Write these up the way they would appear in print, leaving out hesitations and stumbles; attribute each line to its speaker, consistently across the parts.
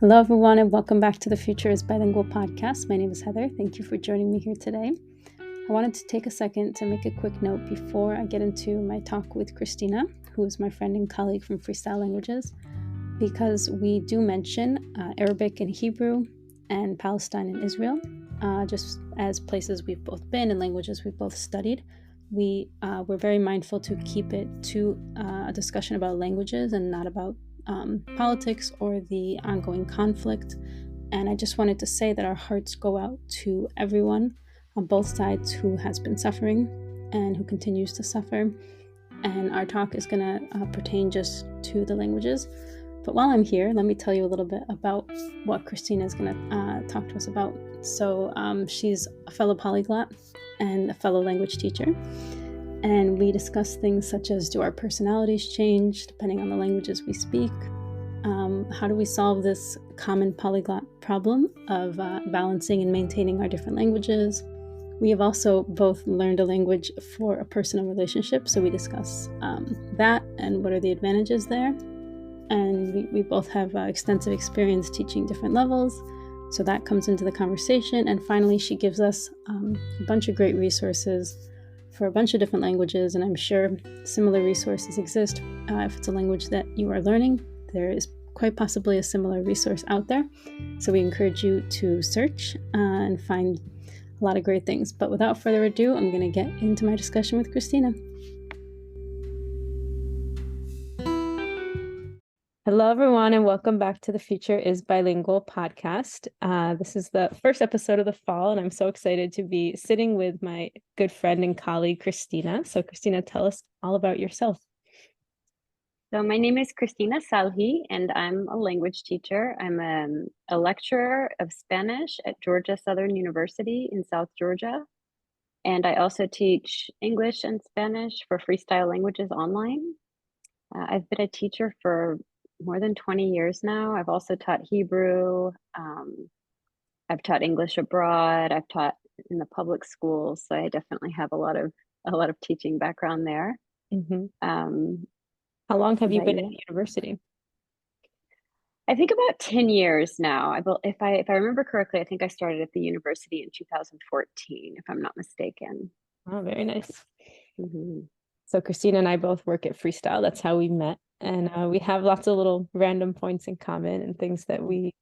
Speaker 1: Hello, everyone, and welcome back to the Future is Bilingual podcast. My name is Heather. Thank you for joining me here today. I wanted to take a second to make a quick note before I get into my talk with Christina, who is my friend and colleague from Freestyle Languages, because we do mention Arabic and Hebrew and Palestine and Israel, just as places we've both been and languages we've both studied. We're very mindful to keep it to a discussion about languages and not about politics or the ongoing conflict. And I just wanted to say that our hearts go out to everyone on both sides who has been suffering and who continues to suffer. And our talk is going to pertain just to the languages. But while I'm here, let me tell you a little bit about what Christina is going to talk to us about. So she's a fellow polyglot and a fellow language teacher. And we discuss things such as, do our personalities change depending on the languages we speak? How do we solve this common polyglot problem of balancing and maintaining our different languages? We have also both learned a language for a personal relationship, so we discuss that and what are the advantages there. And we both have extensive experience teaching different levels, so that comes into the conversation. And finally, she gives us a bunch of great resources for a bunch of different languages, and I'm sure similar resources exist. If it's a language that you are learning, there is quite possibly a similar resource out there. So we encourage you to search and find a lot of great things. But without further ado, I'm going to get into my discussion with Christina. Hello, everyone, and welcome back to the Future is Bilingual podcast. This is the first episode of the fall, and I'm so excited to be sitting with my good friend and colleague, Christina. So, Christina, tell us all about yourself.
Speaker 2: So my name is Christina Salhi, and I'm a language teacher. I'm a lecturer of Spanish at Georgia Southern University in South Georgia. And I also teach English and Spanish for Freestyle Languages online. I've been a teacher for more than 20 years now. I've also taught Hebrew. I've taught English abroad. I've taught in the public schools. So I definitely have a lot of teaching background there.
Speaker 1: Mm-hmm. How long have you been at the university?
Speaker 2: I think about 10 years now. If I remember correctly, I think I started at the university in 2014, if I'm not mistaken.
Speaker 1: Oh, very nice.
Speaker 2: Mm-hmm.
Speaker 1: So Christina and I both work at Freestyle. That's how we met. And we have lots of little random points in common and things that we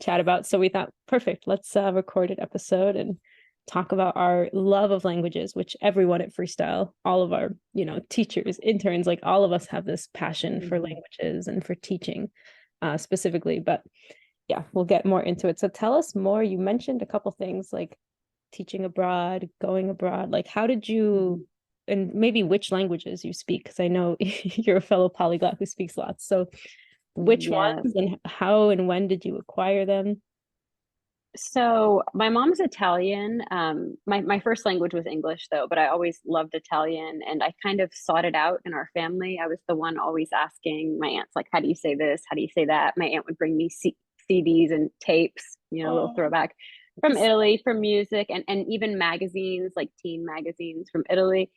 Speaker 1: chat about. So we thought, perfect, let's record an episode and talk about our love of languages, which everyone at Freestyle, all of our, teachers, interns, like all of us have this passion for languages and for teaching specifically. But yeah, we'll get more into it. So tell us more. You mentioned a couple things like teaching abroad, going abroad. Like, how did you, and maybe which languages you speak? Because I know you're a fellow polyglot who speaks lots. So which ones and how and when did you acquire them?
Speaker 2: So my mom's Italian. My first language was English though, but I always loved Italian, and I kind of sought it out in our family. I was the one always asking my aunts, like, how do you say this? How do you say that? My aunt would bring me CDs and tapes, a little throwback from Italy for music, and even magazines, like teen magazines from Italy.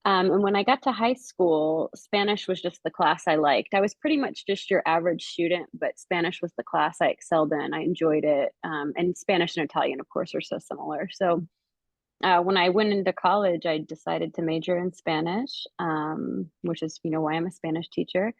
Speaker 2: And when I got to high school, Spanish was just the class I liked. I was pretty much just your average student, but Spanish was the class I excelled in. I enjoyed it. And Spanish and Italian, of course, are so similar. So when I went into college, I decided to major in Spanish, which is, why I'm a Spanish teacher.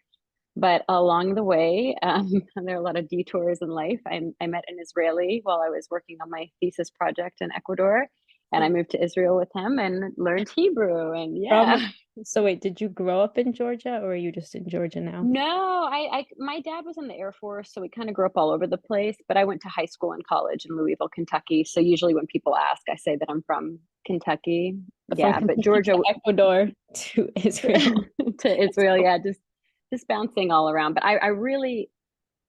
Speaker 2: But along the way, there are a lot of detours in life. I met an Israeli while I was working on my thesis project in Ecuador. And I moved to Israel with him and learned Hebrew. And yeah.
Speaker 1: So wait, did you grow up in Georgia or are you just in Georgia now?
Speaker 2: No, my dad was in the Air Force, so we kind of grew up all over the place. But I went to high school and college in Louisville, Kentucky. So usually when people ask, I say that I'm from Kentucky. But Georgia,
Speaker 1: to Ecuador to Israel.
Speaker 2: To Israel, yeah, just bouncing all around. But I really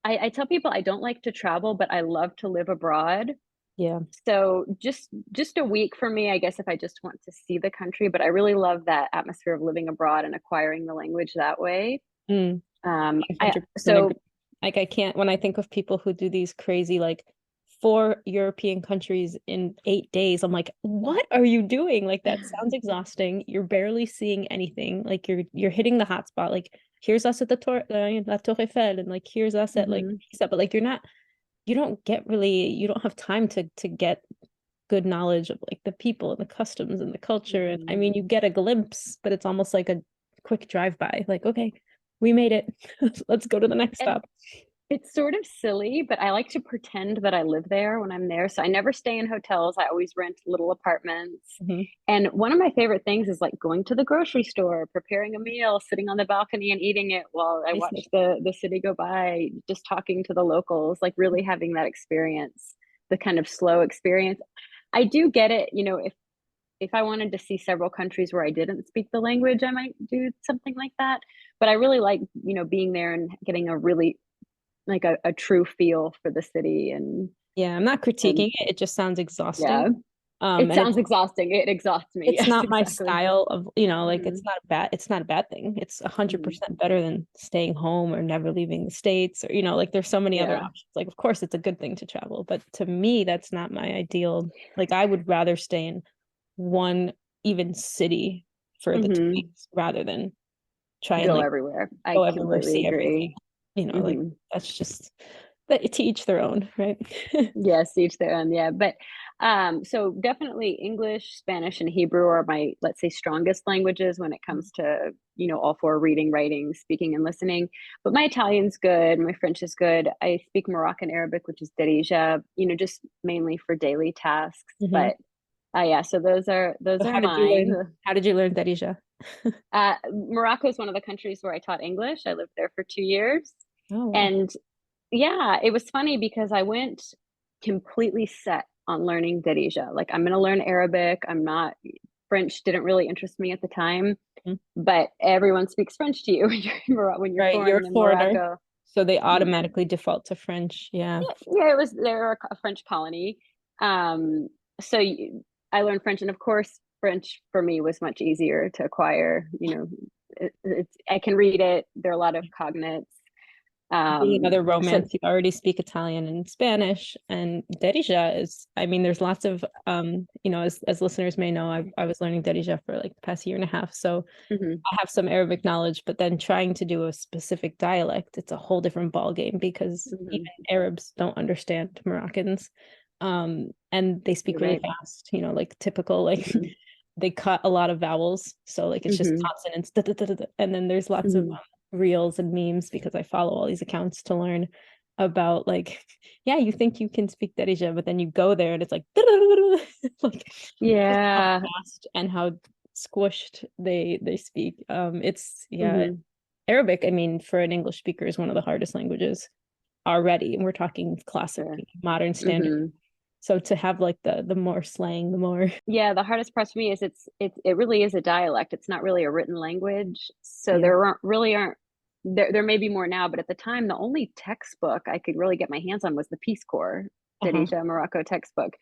Speaker 2: tell people I don't like to travel, but I love to live abroad.
Speaker 1: Yeah.
Speaker 2: So just a week for me, I guess, if I just want to see the country, but I really love that atmosphere of living abroad and acquiring the language that way.
Speaker 1: I can't, when I think of people who do these crazy, like 4 European countries in 8 days, I'm like, what are you doing? Like, that sounds exhausting. You're barely seeing anything. Like you're hitting the hotspot. Like, here's us at the La Tour Eiffel, and like, here's us at like Pisa, but like, you're not you don't have time to get good knowledge of like the people and the customs and the culture. And I mean, you get a glimpse, but it's almost like a quick drive by. Like, okay, we made it. Let's go to the next
Speaker 2: And
Speaker 1: stop.
Speaker 2: it's sort of silly, but I like to pretend that I live there when I'm there. So I never stay in hotels. I always rent little apartments.
Speaker 1: Mhm.
Speaker 2: And one of my favorite things is like going to the grocery store, preparing a meal, sitting on the balcony and eating it while I watch the city go by, just talking to the locals, like really having that experience, the kind of slow experience. I do get it, if I wanted to see several countries where I didn't speak the language, I might do something like that. But I really like, being there and getting a really like a true feel for the city
Speaker 1: Yeah, I'm not
Speaker 2: and
Speaker 1: critiquing it. It just sounds exhausting.
Speaker 2: yeah, it
Speaker 1: And
Speaker 2: sounds exhausting. It exhausts me.
Speaker 1: it's
Speaker 2: Yes,
Speaker 1: not my
Speaker 2: exactly.
Speaker 1: style of, like
Speaker 2: Hmm.
Speaker 1: it's not a bad thing. It's
Speaker 2: Hmm.
Speaker 1: 100% better than staying home or never leaving the States, or, like there's so many other
Speaker 2: Yeah.
Speaker 1: options. Like, of course, it's a good thing to travel, but to me, that's not my ideal. Like, I would rather stay in one even city for the 2 weeks
Speaker 2: Hmm.
Speaker 1: rather than try and
Speaker 2: Go
Speaker 1: like
Speaker 2: everywhere. I
Speaker 1: go everywhere,
Speaker 2: completely
Speaker 1: see everything.
Speaker 2: agree.
Speaker 1: Like
Speaker 2: Hmm.
Speaker 1: that's just that to each their own, right?
Speaker 2: Yes, each their own. Yeah, but so definitely English, Spanish, and Hebrew are my, let's say, strongest languages when it comes to, all four: reading, writing, speaking, and listening. But my Italian's good, my French is good. I speak Moroccan Arabic, which is Darija, just mainly for daily tasks.
Speaker 1: Hmm.
Speaker 2: But yeah, so those
Speaker 1: So
Speaker 2: are mine.
Speaker 1: how did you learn Darija?
Speaker 2: Morocco is one of the countries where I taught English. I lived there for 2 years,
Speaker 1: Oh wow.
Speaker 2: and yeah, it was funny because I went completely set on learning Darija. Like, I'm going to learn Arabic. I'm not, French didn't really interest me at the time,
Speaker 1: Mhm.
Speaker 2: but everyone speaks French to you when you're when you're
Speaker 1: Right, you're
Speaker 2: foreign
Speaker 1: a
Speaker 2: in
Speaker 1: foreigner,
Speaker 2: Morocco.
Speaker 1: so they
Speaker 2: Y-
Speaker 1: automatically default to French. Yeah.
Speaker 2: Yeah, it was, they're a French colony. Um, so I learned French, and of course, French for me was much easier to acquire. I can read it. There are a lot of cognates.
Speaker 1: Being
Speaker 2: Um,
Speaker 1: another
Speaker 2: so
Speaker 1: romance, you already speak Italian and Spanish, and Darija is, I mean, there's lots of, as listeners may know, I was learning Darija for like the past year and a half, so
Speaker 2: mhm,
Speaker 1: I have some Arabic knowledge, but then trying to do a specific dialect, it's a whole different ball game because even
Speaker 2: mhm,
Speaker 1: Arabs don't understand Moroccans, and they speak
Speaker 2: you're
Speaker 1: really
Speaker 2: right.
Speaker 1: fast, like typical, like
Speaker 2: Mhm,
Speaker 1: they cut a lot of vowels, so like it's just
Speaker 2: mhm,
Speaker 1: consonants, da, da, da, da, da. And then there's lots of
Speaker 2: mhm.
Speaker 1: reels and memes because I follow all these accounts to learn about like, yeah, you think you can speak Darija, but then you go there and it's like, like just how
Speaker 2: Yeah.
Speaker 1: fast and how squished they speak. It's yeah,
Speaker 2: Mhm.
Speaker 1: Arabic, I mean, for an English speaker is one of the hardest languages already. And we're talking classic,
Speaker 2: Sure.
Speaker 1: modern standard.
Speaker 2: Mhm.
Speaker 1: So to have like the more slang, the more
Speaker 2: Yeah, the hardest part for me is it really is a dialect. It's not really a written language. So
Speaker 1: yeah.
Speaker 2: there aren't there may be more now, but at the time the only textbook I could really get my hands on was the Peace Corps,
Speaker 1: Uh-huh.
Speaker 2: Darija Morocco textbook.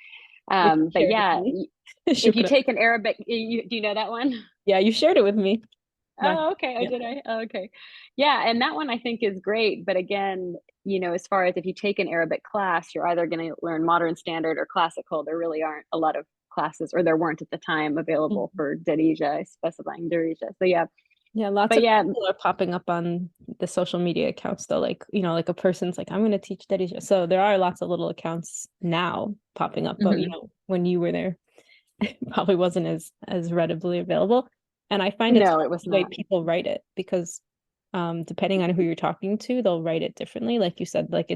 Speaker 1: Which you
Speaker 2: But
Speaker 1: shared with
Speaker 2: yeah,
Speaker 1: me.
Speaker 2: if you
Speaker 1: Shukran.
Speaker 2: take an Arabic, do you know that one?
Speaker 1: Yeah, you shared it with me. But
Speaker 2: Oh, okay. Oh,
Speaker 1: yeah.
Speaker 2: did I? Oh, okay. Yeah, and that one I think is great. But again, as far as if you take an Arabic class, you're either going to learn modern standard or classical. There really aren't a lot of classes, or there weren't at the time available
Speaker 1: Mhm.
Speaker 2: for Darija, specifying Darija. So yeah,
Speaker 1: Yeah, lots
Speaker 2: but
Speaker 1: of
Speaker 2: yeah,
Speaker 1: people are popping up on the social media accounts though. Like, like a person's like, I'm gonna teach Darija. So there are lots of little accounts now popping up, but
Speaker 2: mhm.
Speaker 1: when you were there, it probably wasn't as readily available. And I find it's
Speaker 2: No, it
Speaker 1: funny
Speaker 2: was
Speaker 1: the way
Speaker 2: not.
Speaker 1: people write it because depending on who you're talking to, they'll write it differently. Like you said, like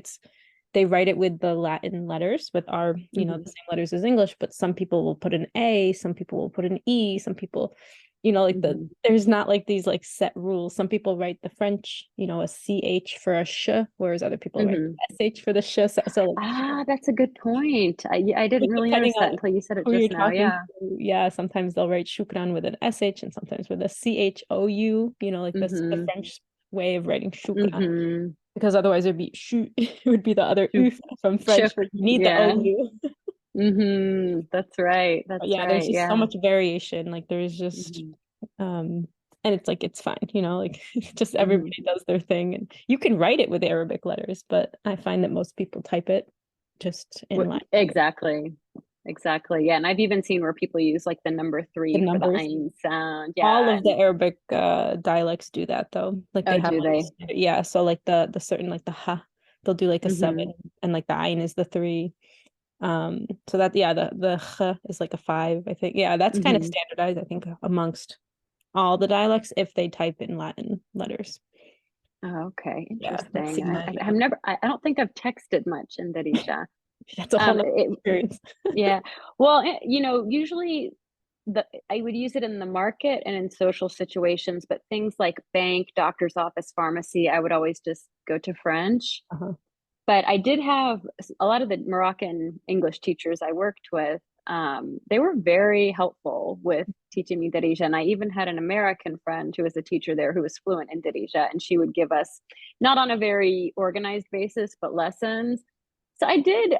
Speaker 1: they write it with the Latin letters, with our, the
Speaker 2: Hmm.
Speaker 1: same letters as English, but some people will put an A, some people will put an E, some people, like
Speaker 2: Hmm.
Speaker 1: there's not like these like set rules. Some people write the French, a CH for a sh, whereas other people write
Speaker 2: Hmm.
Speaker 1: SH for the sh. So like,
Speaker 2: Ah, that's a good point. I didn't really
Speaker 1: depending
Speaker 2: notice that
Speaker 1: on
Speaker 2: until you said it
Speaker 1: who you're
Speaker 2: just now.
Speaker 1: talking
Speaker 2: Yeah.
Speaker 1: to, yeah, sometimes they'll write shukran with an SH and sometimes with a CHOU, like this, the
Speaker 2: Hmm.
Speaker 1: French way of writing shukran,
Speaker 2: Hmm.
Speaker 1: because otherwise it'd be shu, it would be the other U from French,
Speaker 2: Shook.
Speaker 1: but you need the
Speaker 2: Yeah.
Speaker 1: OU.
Speaker 2: That's right.
Speaker 1: But
Speaker 2: That's
Speaker 1: yeah, there's
Speaker 2: right.
Speaker 1: just so
Speaker 2: Yeah.
Speaker 1: much variation. Like there's just
Speaker 2: Mhm.
Speaker 1: um and it's like it's fine, like just
Speaker 2: Mhm.
Speaker 1: everybody does their thing and you can write it with Arabic letters, but I find that most people type it just in Latin letters.
Speaker 2: Exactly. Exactly. Yeah. And I've even seen where people use like the number
Speaker 1: The
Speaker 2: three for the
Speaker 1: numbers.
Speaker 2: ein sound.
Speaker 1: All
Speaker 2: Yeah.
Speaker 1: of the
Speaker 2: And
Speaker 1: Arabic dialects do that though. Like they
Speaker 2: oh,
Speaker 1: have
Speaker 2: do
Speaker 1: like
Speaker 2: they?
Speaker 1: yeah, so like the certain like the ha.
Speaker 3: they'll do like a 7,
Speaker 2: Mm-hmm.
Speaker 3: and like the ayn is the 3. So that, yeah, the ch is like a 5, I think. Yeah, that's kind of
Speaker 2: Mm-hmm.
Speaker 3: standardized, I think, amongst all the dialects if they type in Latin letters.
Speaker 2: Oh, okay,
Speaker 3: Yeah, I've
Speaker 2: interesting.
Speaker 3: seen that.
Speaker 2: I've
Speaker 3: Yeah,
Speaker 2: never. I don't think I've texted much in Darija.
Speaker 3: that's a whole nother
Speaker 2: It,
Speaker 3: experience.
Speaker 2: yeah. Well, usually I would use it in the market and in social situations, but things like bank, doctor's office, pharmacy, I would always just go to French.
Speaker 3: Uh-huh.
Speaker 2: But I did have a lot of the Moroccan English teachers I worked with. They were very helpful with teaching me Darija. And I even had an American friend who was a teacher there who was fluent in Darija. And she would give us, not on a very organized basis, but lessons. So I did,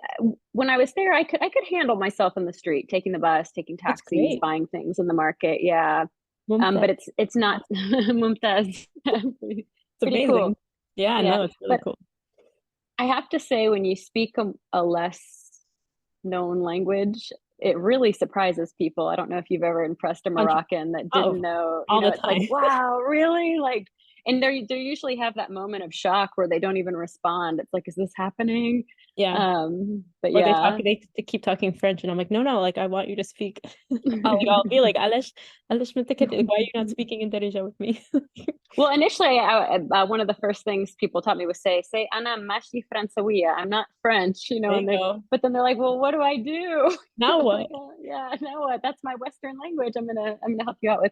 Speaker 2: when I was there, I could handle myself in the street, taking the bus, taking
Speaker 3: That's
Speaker 2: taxis,
Speaker 3: great.
Speaker 2: buying things in the market. Yeah.
Speaker 3: Mumtaz.
Speaker 2: But it's not Mumtaz.
Speaker 3: It's
Speaker 2: Pretty cool.
Speaker 3: amazing. Yeah,
Speaker 2: Yeah.
Speaker 3: no, it's really
Speaker 2: But
Speaker 3: cool.
Speaker 2: I have to say, when you speak a less known language, it really surprises people. I don't know if you've ever impressed a
Speaker 3: 100.
Speaker 2: Moroccan that
Speaker 3: Oh,
Speaker 2: didn't know,
Speaker 3: all the
Speaker 2: it's like,
Speaker 3: time.
Speaker 2: wow, really? Like, and they usually have that moment of shock where they don't even respond. It's like, is this happening?
Speaker 3: Yeah.
Speaker 2: But
Speaker 3: Or
Speaker 2: yeah.
Speaker 3: they keep talking French, and I'm like, no, like I want you to speak. I'll be like, Alish like, why are you not speaking in Darija with me?
Speaker 2: Well, initially, one of the first things people taught me was say "Ana mashi Fransawiya." I'm not French,
Speaker 3: There
Speaker 2: and
Speaker 3: you go.
Speaker 2: but then they're like, "Well, what do I do?"
Speaker 3: Now
Speaker 2: I'm
Speaker 3: what?
Speaker 2: like, "Well, yeah, now what? That's my Western language. I'm gonna help you out with."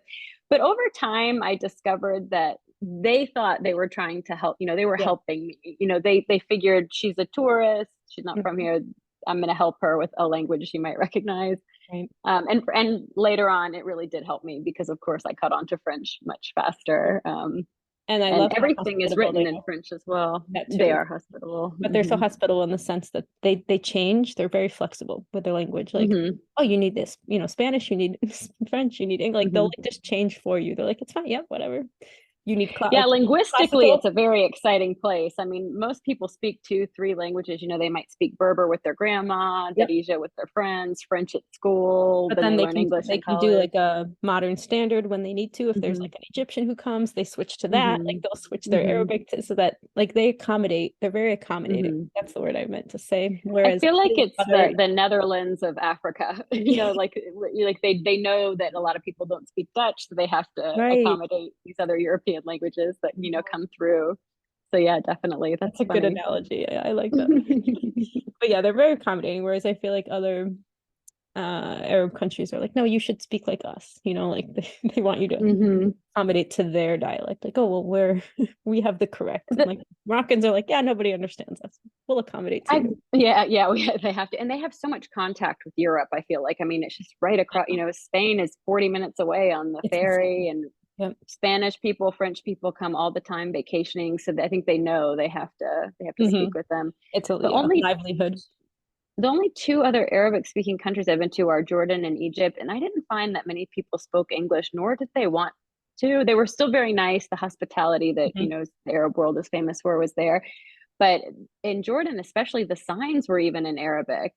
Speaker 2: But over time, I discovered that they thought they were trying to help. They were
Speaker 3: Yeah.
Speaker 2: helping me. They figured she's a tourist. She's not from
Speaker 3: Mhm.
Speaker 2: here. I'm gonna help her with a language she might recognize.
Speaker 3: Right.
Speaker 2: And later on, it really did help me because, of course, I caught on to French much faster.
Speaker 3: And I
Speaker 2: And
Speaker 3: love how
Speaker 2: everything is
Speaker 3: hospitable they
Speaker 2: written in
Speaker 3: are.
Speaker 2: French as well.
Speaker 3: That
Speaker 2: They
Speaker 3: too.
Speaker 2: are hospitable.
Speaker 3: But they're so
Speaker 2: Hmm.
Speaker 3: hospitable in the sense that they change. They're very flexible with their language. Like,
Speaker 2: Hmm.
Speaker 3: oh, you need this, Spanish, you need French, you need English. Like they'll
Speaker 2: Hmm.
Speaker 3: like just change for you. They're like, it's fine, yeah, whatever. You need
Speaker 2: Yeah,
Speaker 3: like
Speaker 2: linguistically, it's
Speaker 3: classical.
Speaker 2: a very exciting place. I mean, most people speak 2, 3 languages. They might speak Berber with their grandma,
Speaker 3: Yep.
Speaker 2: Darija with their friends, French at school,
Speaker 3: But
Speaker 2: then
Speaker 3: then
Speaker 2: they learn English
Speaker 3: they
Speaker 2: in
Speaker 3: can do
Speaker 2: college.
Speaker 3: like a modern standard when they need to. If there's
Speaker 2: Hmm.
Speaker 3: like an Egyptian who comes, they switch to that. Like
Speaker 2: Hmm.
Speaker 3: they'll switch their
Speaker 2: Hmm.
Speaker 3: Arabic to, so that like they accommodate. They're very accommodating.
Speaker 2: Hmm.
Speaker 3: That's the word I meant to say.
Speaker 2: I
Speaker 3: Whereas
Speaker 2: feel like it's
Speaker 3: other,
Speaker 2: the Netherlands of Africa. Like they know that a lot of people don't speak Dutch, so they have to
Speaker 3: right.
Speaker 2: accommodate these other European languages that come through. So yeah, definitely, that's
Speaker 3: That's a good
Speaker 2: funny.
Speaker 3: analogy. I like that. But yeah, they're very accommodating. Whereas I feel like other Arab countries are like, no, you should speak like us. Like they want you to
Speaker 2: Hmm.
Speaker 3: accommodate to their dialect. Like, oh well, we have the correct. And like Moroccans are like, yeah, nobody understands us. We'll accommodate to you.
Speaker 2: Yeah, they have to, and they have so much contact with Europe. I feel like, I mean, it's just right across. Spain is 40 minutes away on the
Speaker 3: It's
Speaker 2: ferry,
Speaker 3: insane.
Speaker 2: and
Speaker 3: Yep.
Speaker 2: Spanish people, French people come all the time vacationing. So I think they know they have to speak
Speaker 3: Hmm.
Speaker 2: with them.
Speaker 3: It's a
Speaker 2: The
Speaker 3: yeah,
Speaker 2: only
Speaker 3: livelihood.
Speaker 2: the only two other Arabic speaking countries I've been to are Jordan and Egypt, and I didn't find that many people spoke English, nor did they want to. They were still very nice. The hospitality that
Speaker 3: Hmm.
Speaker 2: the Arab world is famous for was there, but in Jordan, especially, the signs were even in Arabic.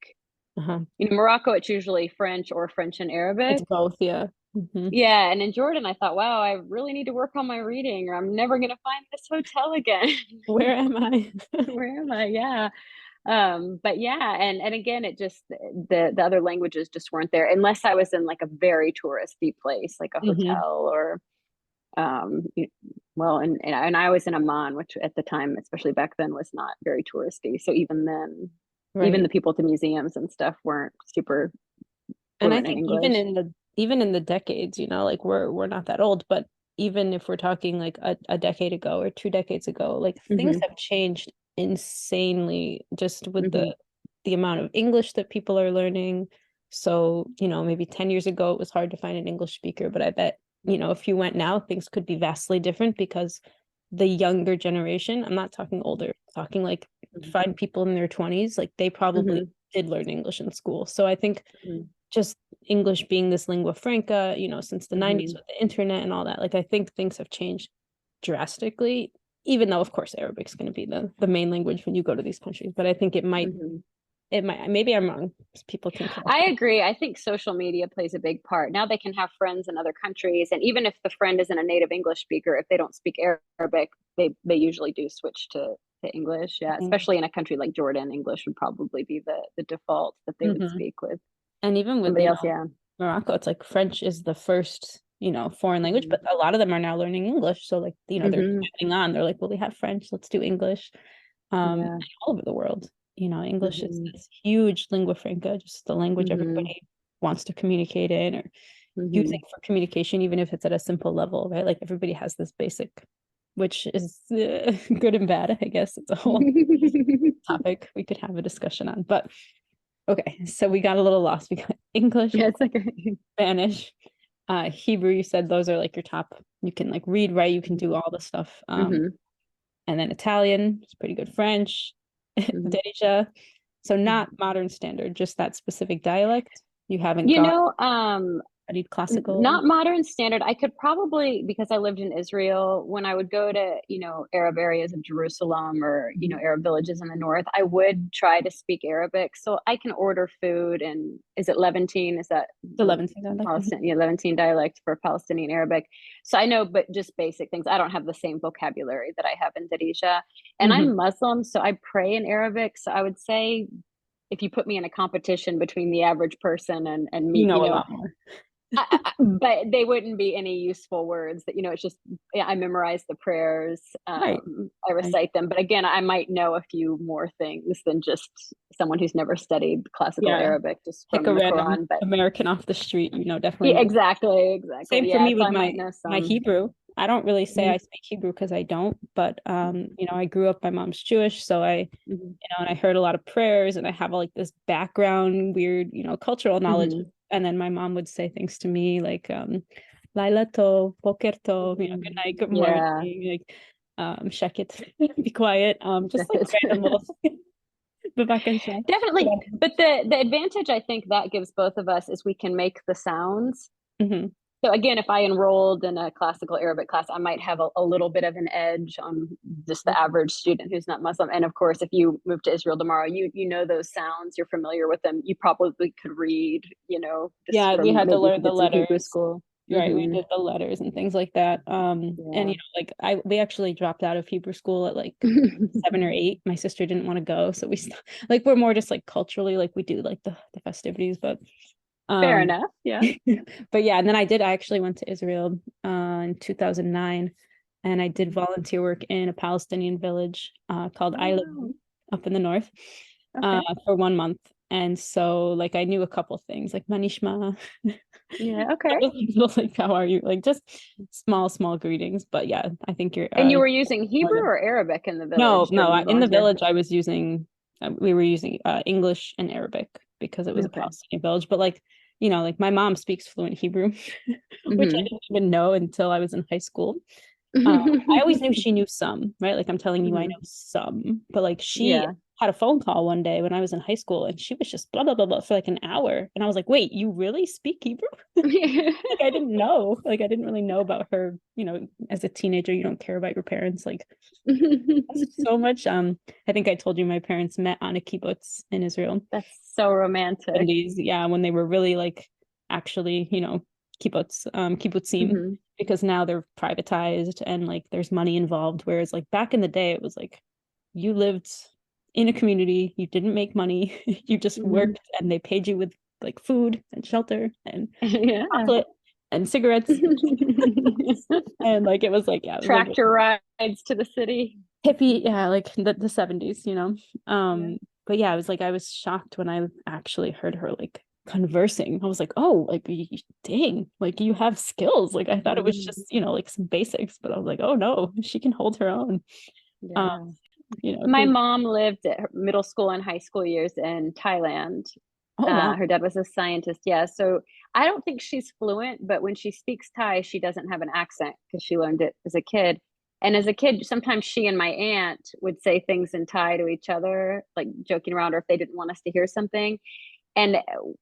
Speaker 3: Uh-huh.
Speaker 2: Morocco, it's usually French or French and
Speaker 3: It's
Speaker 2: Arabic.
Speaker 3: both, yeah. Hmm.
Speaker 2: Yeah, and in Jordan, I thought, wow, I really need to work on my reading, or I'm never gonna find this hotel again.
Speaker 3: Where am I?
Speaker 2: Where am I? Yeah. But yeah, and again, it just the other languages just weren't there unless I was in like a very touristy place, like a
Speaker 3: Hmm.
Speaker 2: hotel or well, and I was in Amman, which at the time, especially back then, was not very touristy. So even then, even
Speaker 3: Right.
Speaker 2: the people at the museums and stuff weren't super
Speaker 3: And I
Speaker 2: fluent in
Speaker 3: think
Speaker 2: English.
Speaker 3: even in the decades, like we're not that old, but even if we're talking like a decade ago or 2 decades ago, like things
Speaker 2: Hmm.
Speaker 3: have changed insanely just with
Speaker 2: Hmm.
Speaker 3: the amount of English that people are learning. So, maybe 10 years ago it was hard to find an English speaker, but I bet, if you went now, things could be vastly different because the younger generation, I'm not talking older, talking like find people in their 20s, like they probably
Speaker 2: Hmm.
Speaker 3: did learn English in school. So I think
Speaker 2: Hmm.
Speaker 3: just English being this lingua franca, since the 90s
Speaker 2: Hmm.
Speaker 3: with the internet and all that, like I think things have changed drastically, even though of course Arabic's going to be the main language when you go to these countries. But I think
Speaker 2: Hmm.
Speaker 3: maybe I'm wrong. People can correct
Speaker 2: I
Speaker 3: me.
Speaker 2: agree. I think social media plays a big part. Now they can have friends in other countries, and even if the friend isn't a native English speaker, if they don't speak Arabic, they usually do switch to to English. Yeah, especially in a country like Jordan, English would probably be the default that they would speak with.
Speaker 3: And even with
Speaker 2: Somebody else, yeah.
Speaker 3: Morocco, it's like French is the first, foreign language, but a lot of them are now learning English. So like, they're adding on. They're like, well, we have French, let's do English. All over the world, English is this huge lingua franca, just the language everybody wants to communicate in or using for communication, even if it's at a simple level, right? Like everybody has this basic, which is good and bad, I guess. It's a whole topic we could have a discussion on, but okay, so we got a little lost. We got English, Spanish, Hebrew. You said those are like your top. You can like read, write. You can do all the stuff. And then Italian, it's pretty good. French, Darija. So not modern standard, just that specific dialect. You haven't studied classical.
Speaker 2: Not modern standard. I could probably, because I lived in Israel, when I would go to, Arab areas of Jerusalem or, Arab villages in the north, I would try to speak Arabic. So I can order food. And is it Levantine? Is that
Speaker 3: the Levantine dialect?
Speaker 2: Palestinian, Levantine dialect for Palestinian Arabic. So I know, but just basic things. I don't have the same vocabulary that I have in Darija. And I'm Muslim, so I pray in Arabic. So I would say if you put me in a competition between the average person and me,
Speaker 3: a lot more.
Speaker 2: But they wouldn't be any useful words that, it's just, I memorize the prayers. I recite them. But again, I might know a few more things than just someone who's never studied classical Arabic, just from the Quran. But
Speaker 3: American off the street, definitely.
Speaker 2: Yeah, exactly.
Speaker 3: Same for me with my Hebrew. I don't really say I speak Hebrew because I don't, but I grew up, my mom's Jewish, so I and I heard a lot of prayers, and I have like this background, weird, cultural knowledge. And then my mom would say things to me like Laila tov, boker tov, good night, good morning, like shakit, be quiet, just like random little
Speaker 2: definitely. But the advantage I think that gives both of us is we can make the sounds. So again, if I enrolled in a classical Arabic class, I might have a little bit of an edge on just the average student who's not Muslim. And of course, if you move to Israel tomorrow, you know those sounds, you're familiar with them. You probably could read,
Speaker 3: we had to learn the letters.
Speaker 2: Hebrew school.
Speaker 3: Right, we did the letters and things like that. And we actually dropped out of Hebrew school at like 7 or 8. My sister didn't want to go, so we're more just like culturally, like we do like the festivities, but
Speaker 2: fair enough. Yeah.
Speaker 3: But yeah, and then I actually went to Israel in 2009, and I did volunteer work in a Palestinian village called Eilat up in the north for 1 month. And so like I knew a couple things like Manishma. Like how are you? Like just small greetings. But yeah, I think you're
Speaker 2: and you were using Hebrew or Arabic in the village?
Speaker 3: No, in the village I was using we were using English and Arabic because it was a Palestinian village. But like like my mom speaks fluent Hebrew, which I didn't even know until I was in high school. I always knew she knew some, right? Like I'm telling you, I know some, but like she had a phone call one day when I was in high school, and she was just blah blah blah blah for like an hour, and I was like, wait, you really speak Hebrew? Like I didn't know, like I didn't really know about her. As a teenager, you don't care about your parents like so much. I think I told you my parents met on a kibbutz in Israel.
Speaker 2: That's so romantic.
Speaker 3: When they were really like actually kibbutzim, because now they're privatized and like there's money involved, whereas like back in the day it was like you lived in a community, you didn't make money, you just worked, and they paid you with like food and shelter and chocolate and cigarettes and like it was like
Speaker 2: tractor rides to the city,
Speaker 3: hippie, like the 70s, but yeah, I was shocked when I actually heard her like conversing. I was like, oh, like dang, like you have skills. Like I thought it was just like some basics, but I was like, oh no, she can hold her own.
Speaker 2: My mom lived at middle school and high school years in Thailand. Wow. Her dad was a scientist. So I don't think she's fluent, but when she speaks Thai, she doesn't have an accent because she learned it as a kid. And as a kid, sometimes she and my aunt would say things in Thai to each other, like joking around, or if they didn't want us to hear something. And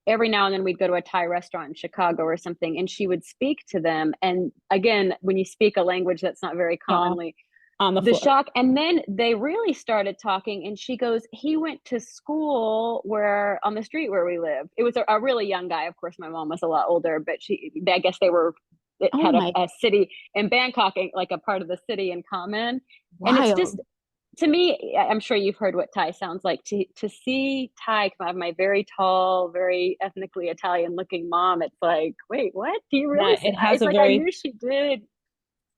Speaker 2: every now and then we'd go to a Thai restaurant in Chicago or something, and she would speak to them. And again, when you speak a language that's not very commonly
Speaker 3: on the
Speaker 2: shock. And then they really started talking, and she goes, he went to school where on the street where we lived. It was a really young guy. Of course, my mom was a lot older, but I guess it had a city in Bangkok, like a part of the city in common.
Speaker 3: Wild.
Speaker 2: And it's just to me, I'm sure you've heard what Thai sounds like. To see Thai come out of my very tall, very ethnically Italian looking mom, it's like, wait, what? Do you really
Speaker 3: Yeah,
Speaker 2: say?
Speaker 3: it has
Speaker 2: It's
Speaker 3: a
Speaker 2: like I
Speaker 3: very
Speaker 2: knew she did.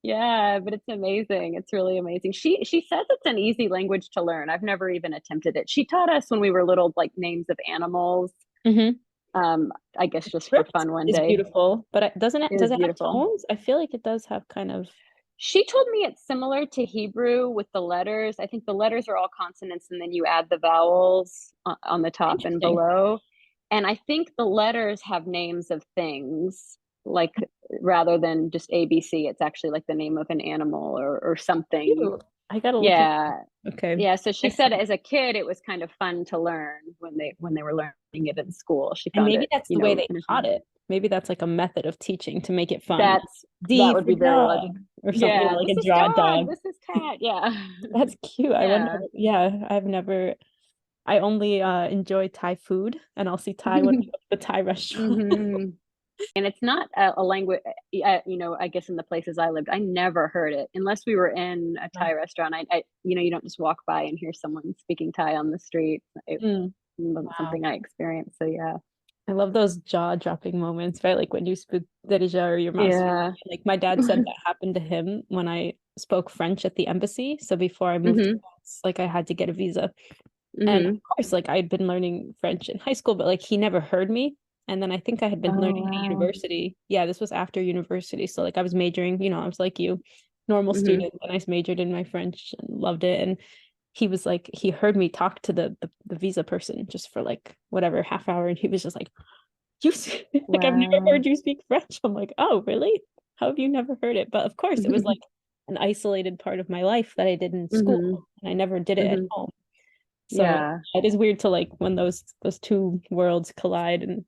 Speaker 2: Yeah, but it's amazing. It's really amazing. She says it's an easy language to learn. I've never even attempted it. She taught us when we were little, like names of animals.
Speaker 3: Mhm.
Speaker 2: I guess just for
Speaker 3: Script
Speaker 2: fun one
Speaker 3: is
Speaker 2: day.
Speaker 3: beautiful, but
Speaker 2: It
Speaker 3: does
Speaker 2: was
Speaker 3: it have
Speaker 2: beautiful.
Speaker 3: tones? I feel like it does have kind of.
Speaker 2: She told me it's similar to Hebrew with the letters. I think the letters are all consonants and then you add the vowels on the top and
Speaker 3: Interesting.
Speaker 2: below. And I think the letters have names of things, like rather than just ABC, it's actually like the name of an animal or something.
Speaker 3: Cute. I gotta look it
Speaker 2: Yeah.
Speaker 3: up. Okay.
Speaker 2: Yeah. So she
Speaker 3: I
Speaker 2: said
Speaker 3: see.
Speaker 2: as a kid it was kind of fun to learn when they were learning it in school. She
Speaker 3: And
Speaker 2: found
Speaker 3: maybe
Speaker 2: it,
Speaker 3: that's
Speaker 2: you
Speaker 3: the way
Speaker 2: know,
Speaker 3: they taught
Speaker 2: entertaining.
Speaker 3: it. Maybe that's like a method of teaching to make it fun.
Speaker 2: That
Speaker 3: D
Speaker 2: would
Speaker 3: for
Speaker 2: be very
Speaker 3: dog
Speaker 2: logical.
Speaker 3: or something,
Speaker 2: Yeah,
Speaker 3: like a
Speaker 2: this is
Speaker 3: draw
Speaker 2: dog,
Speaker 3: dog.
Speaker 2: this is cat. Yeah.
Speaker 3: That's cute. I wonder.
Speaker 2: Yeah.
Speaker 3: Yeah, I only enjoy Thai food, and I'll see Thai when I go to the Thai restaurant.
Speaker 2: hmm And it's not a language, you know, I guess in the places I lived, I never heard it unless we were in a Thai restaurant. You know, you don't just walk by and hear someone speaking Thai on the street. It
Speaker 3: Mm,
Speaker 2: wasn't
Speaker 3: wow.
Speaker 2: something I experienced. So yeah.
Speaker 3: I love those jaw-dropping moments, right? Like when you speak Darija or your mom speaks.
Speaker 2: Yeah.
Speaker 3: Like my dad said that happened to him when I spoke French at the embassy. So before I moved to
Speaker 2: hmm
Speaker 3: France, like I had to get a visa. And of
Speaker 2: hmm
Speaker 3: course, like I'd been learning French in high school, but like he never heard me. And then I think I had been
Speaker 2: Oh
Speaker 3: learning at
Speaker 2: wow.
Speaker 3: university. Yeah, this was after university. So like I was majoring, I was like you, normal
Speaker 2: hmm
Speaker 3: student, and I majored in my French and loved it. And he was like, he heard me talk to the visa person just for like whatever half hour, and he was just like, like I've never
Speaker 2: Wow.
Speaker 3: heard you speak French. I'm like, oh, really? How have you never heard it? But of course, it was like an isolated part of my life that I did in school,
Speaker 2: hmm
Speaker 3: and I never did it at
Speaker 2: hmm
Speaker 3: home. So
Speaker 2: Yeah.
Speaker 3: it is weird to like when those two worlds collide and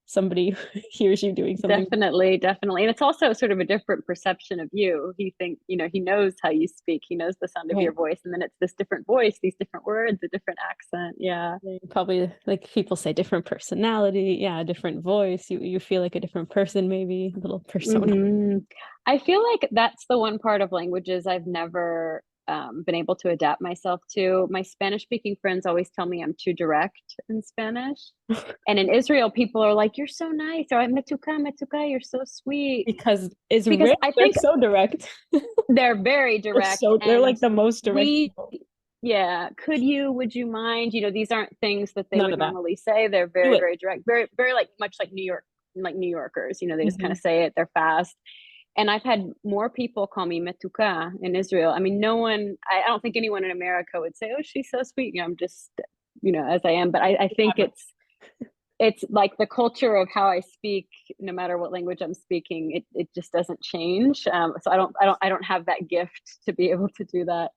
Speaker 3: somebody hears you doing something.
Speaker 2: Definitely, definitely. And it's also sort of a different perception of you. He think, you know, he knows how you speak. He knows the sound of
Speaker 3: Right.
Speaker 2: your voice. And then it's this different voice, these different words, a different accent. Yeah.
Speaker 3: Probably like people say different personality, yeah, different voice. You feel like a different person, maybe a little persona.
Speaker 2: hmm I feel like that's the one part of languages I've never been able to adapt myself to. My Spanish speaking friends always tell me I'm too direct in Spanish. And in Israel, people are like, "You're so nice," or "Metuka, metuka, you're so sweet."
Speaker 3: Because
Speaker 2: Because
Speaker 3: Israel,
Speaker 2: I
Speaker 3: they're
Speaker 2: think
Speaker 3: so direct.
Speaker 2: they're very direct,
Speaker 3: They're
Speaker 2: and
Speaker 3: like the most direct
Speaker 2: we,
Speaker 3: people.
Speaker 2: yeah, could you, would you mind? You know, these aren't things that they
Speaker 3: None
Speaker 2: would
Speaker 3: of that.
Speaker 2: normally say. They're
Speaker 3: Do
Speaker 2: very,
Speaker 3: it.
Speaker 2: very direct, very, very like much like New York, like New Yorkers. You know, they just kind
Speaker 3: Hmm.
Speaker 2: of say it. They're fast. And I've had more people call me metuka in Israel. I mean, no one, I don't think anyone in America would say, "Oh, she's so sweet." You know, I'm just, you know, as I am. But I think it's like the culture of how I speak, no matter what language I'm speaking, it just doesn't change. So I don't have that gift to be able to do that.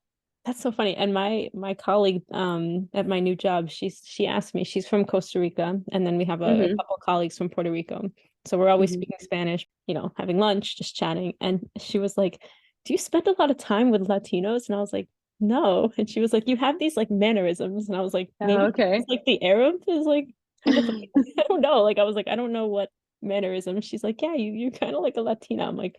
Speaker 3: That's so funny. And my colleague at my new job, she asked me, she's from Costa Rica, and then we have a
Speaker 2: hmm
Speaker 3: couple colleagues from Puerto Rico. So we're always
Speaker 2: hmm
Speaker 3: speaking Spanish, having lunch, just chatting. And she was like, "Do you spend a lot of time with Latinos?" And I was like, "No." And she was like, "You have these like mannerisms." And I was like,
Speaker 2: Oh,
Speaker 3: "Maybe
Speaker 2: okay.
Speaker 3: it's like the Arab is like kind of like, I don't know." Like I was like, "I don't know what mannerism." She's like, "Yeah, you're kind of like a Latina." I'm like,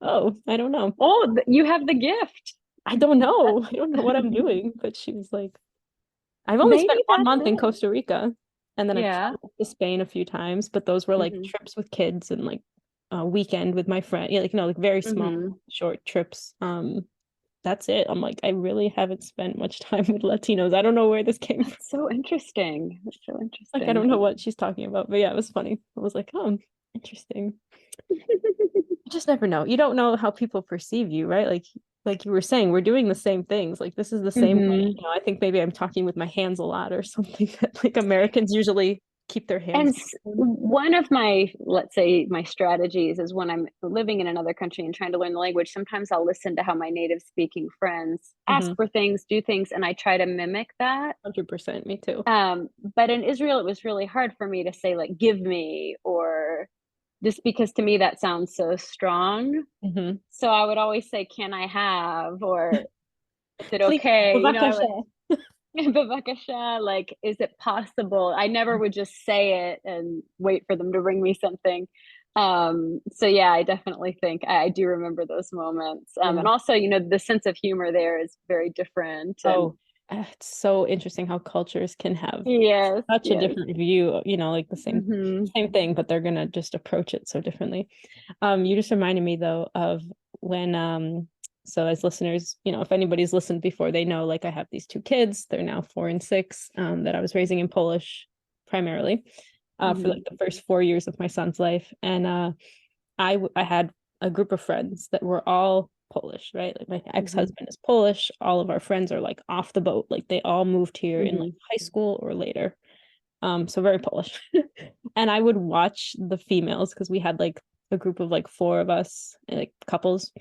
Speaker 3: "Oh, I don't know."
Speaker 2: Oh, you have the gift.
Speaker 3: I don't
Speaker 2: That,
Speaker 3: know. I don't know what I'm doing. But she was like, I've only spent
Speaker 2: maybe
Speaker 3: 1 month
Speaker 2: that's
Speaker 3: in
Speaker 2: it.
Speaker 3: Costa Rica, and then I've
Speaker 2: Yeah.
Speaker 3: traveled to Spain a few times, but those were like
Speaker 2: hmm
Speaker 3: trips with kids and like a weekend with my friend. Yeah, like like very small,
Speaker 2: hmm
Speaker 3: short trips. That's it. I'm like, I really haven't spent much time with Latinos. I don't know where this came from.
Speaker 2: That's so interesting. That's so
Speaker 3: Like, I
Speaker 2: interesting.
Speaker 3: don't know what she's talking about, but yeah, it was funny. I was like, oh, interesting. You just never know. You don't know how people perceive you, right? Like you were saying, we're doing the same things. Like this is the same way.
Speaker 2: hmm
Speaker 3: I think maybe I'm talking with my hands a lot or something that like Americans usually keep their
Speaker 2: And
Speaker 3: hands.
Speaker 2: one of my, let's say, my strategies is when I'm living in another country and trying to learn the language, sometimes I'll listen to how my native speaking friends ask
Speaker 3: Mhm.
Speaker 2: for things, do things, and I try to mimic that.
Speaker 3: 100%, me too.
Speaker 2: But in Israel, it was really hard for me to say, like, give me, or just because to me that sounds so strong.
Speaker 3: Hmm.
Speaker 2: So I would always say, can I have, or is it
Speaker 3: Please,
Speaker 2: okay? You know, I would,
Speaker 3: bevakasha.
Speaker 2: Bavakasha, like, is it possible? I never would just say it and wait for them to bring me something. So yeah, I definitely think I do remember those moments.
Speaker 3: Yeah.
Speaker 2: And also, the sense of humor there is very different. And
Speaker 3: Oh, it's so interesting how cultures can have
Speaker 2: yes,
Speaker 3: such a
Speaker 2: yes.
Speaker 3: different view, like the
Speaker 2: Hmm.
Speaker 3: same thing, but they're gonna just approach it so differently. You just reminded me though of when so as listeners, if anybody's listened before, they know like I have these two kids, they're now 4 and 6, that I was raising in Polish primarily, for
Speaker 2: Hmm.
Speaker 3: like the first 4 years of my son's life. And I had a group of friends that were all Polish, right? Like my
Speaker 2: Hmm.
Speaker 3: ex-husband is Polish. All of our friends are like off the boat. Like they all moved here in like
Speaker 2: Hmm.
Speaker 3: high school or later. So very Polish. And I would watch the females because we had like a group of like four of us, like couples,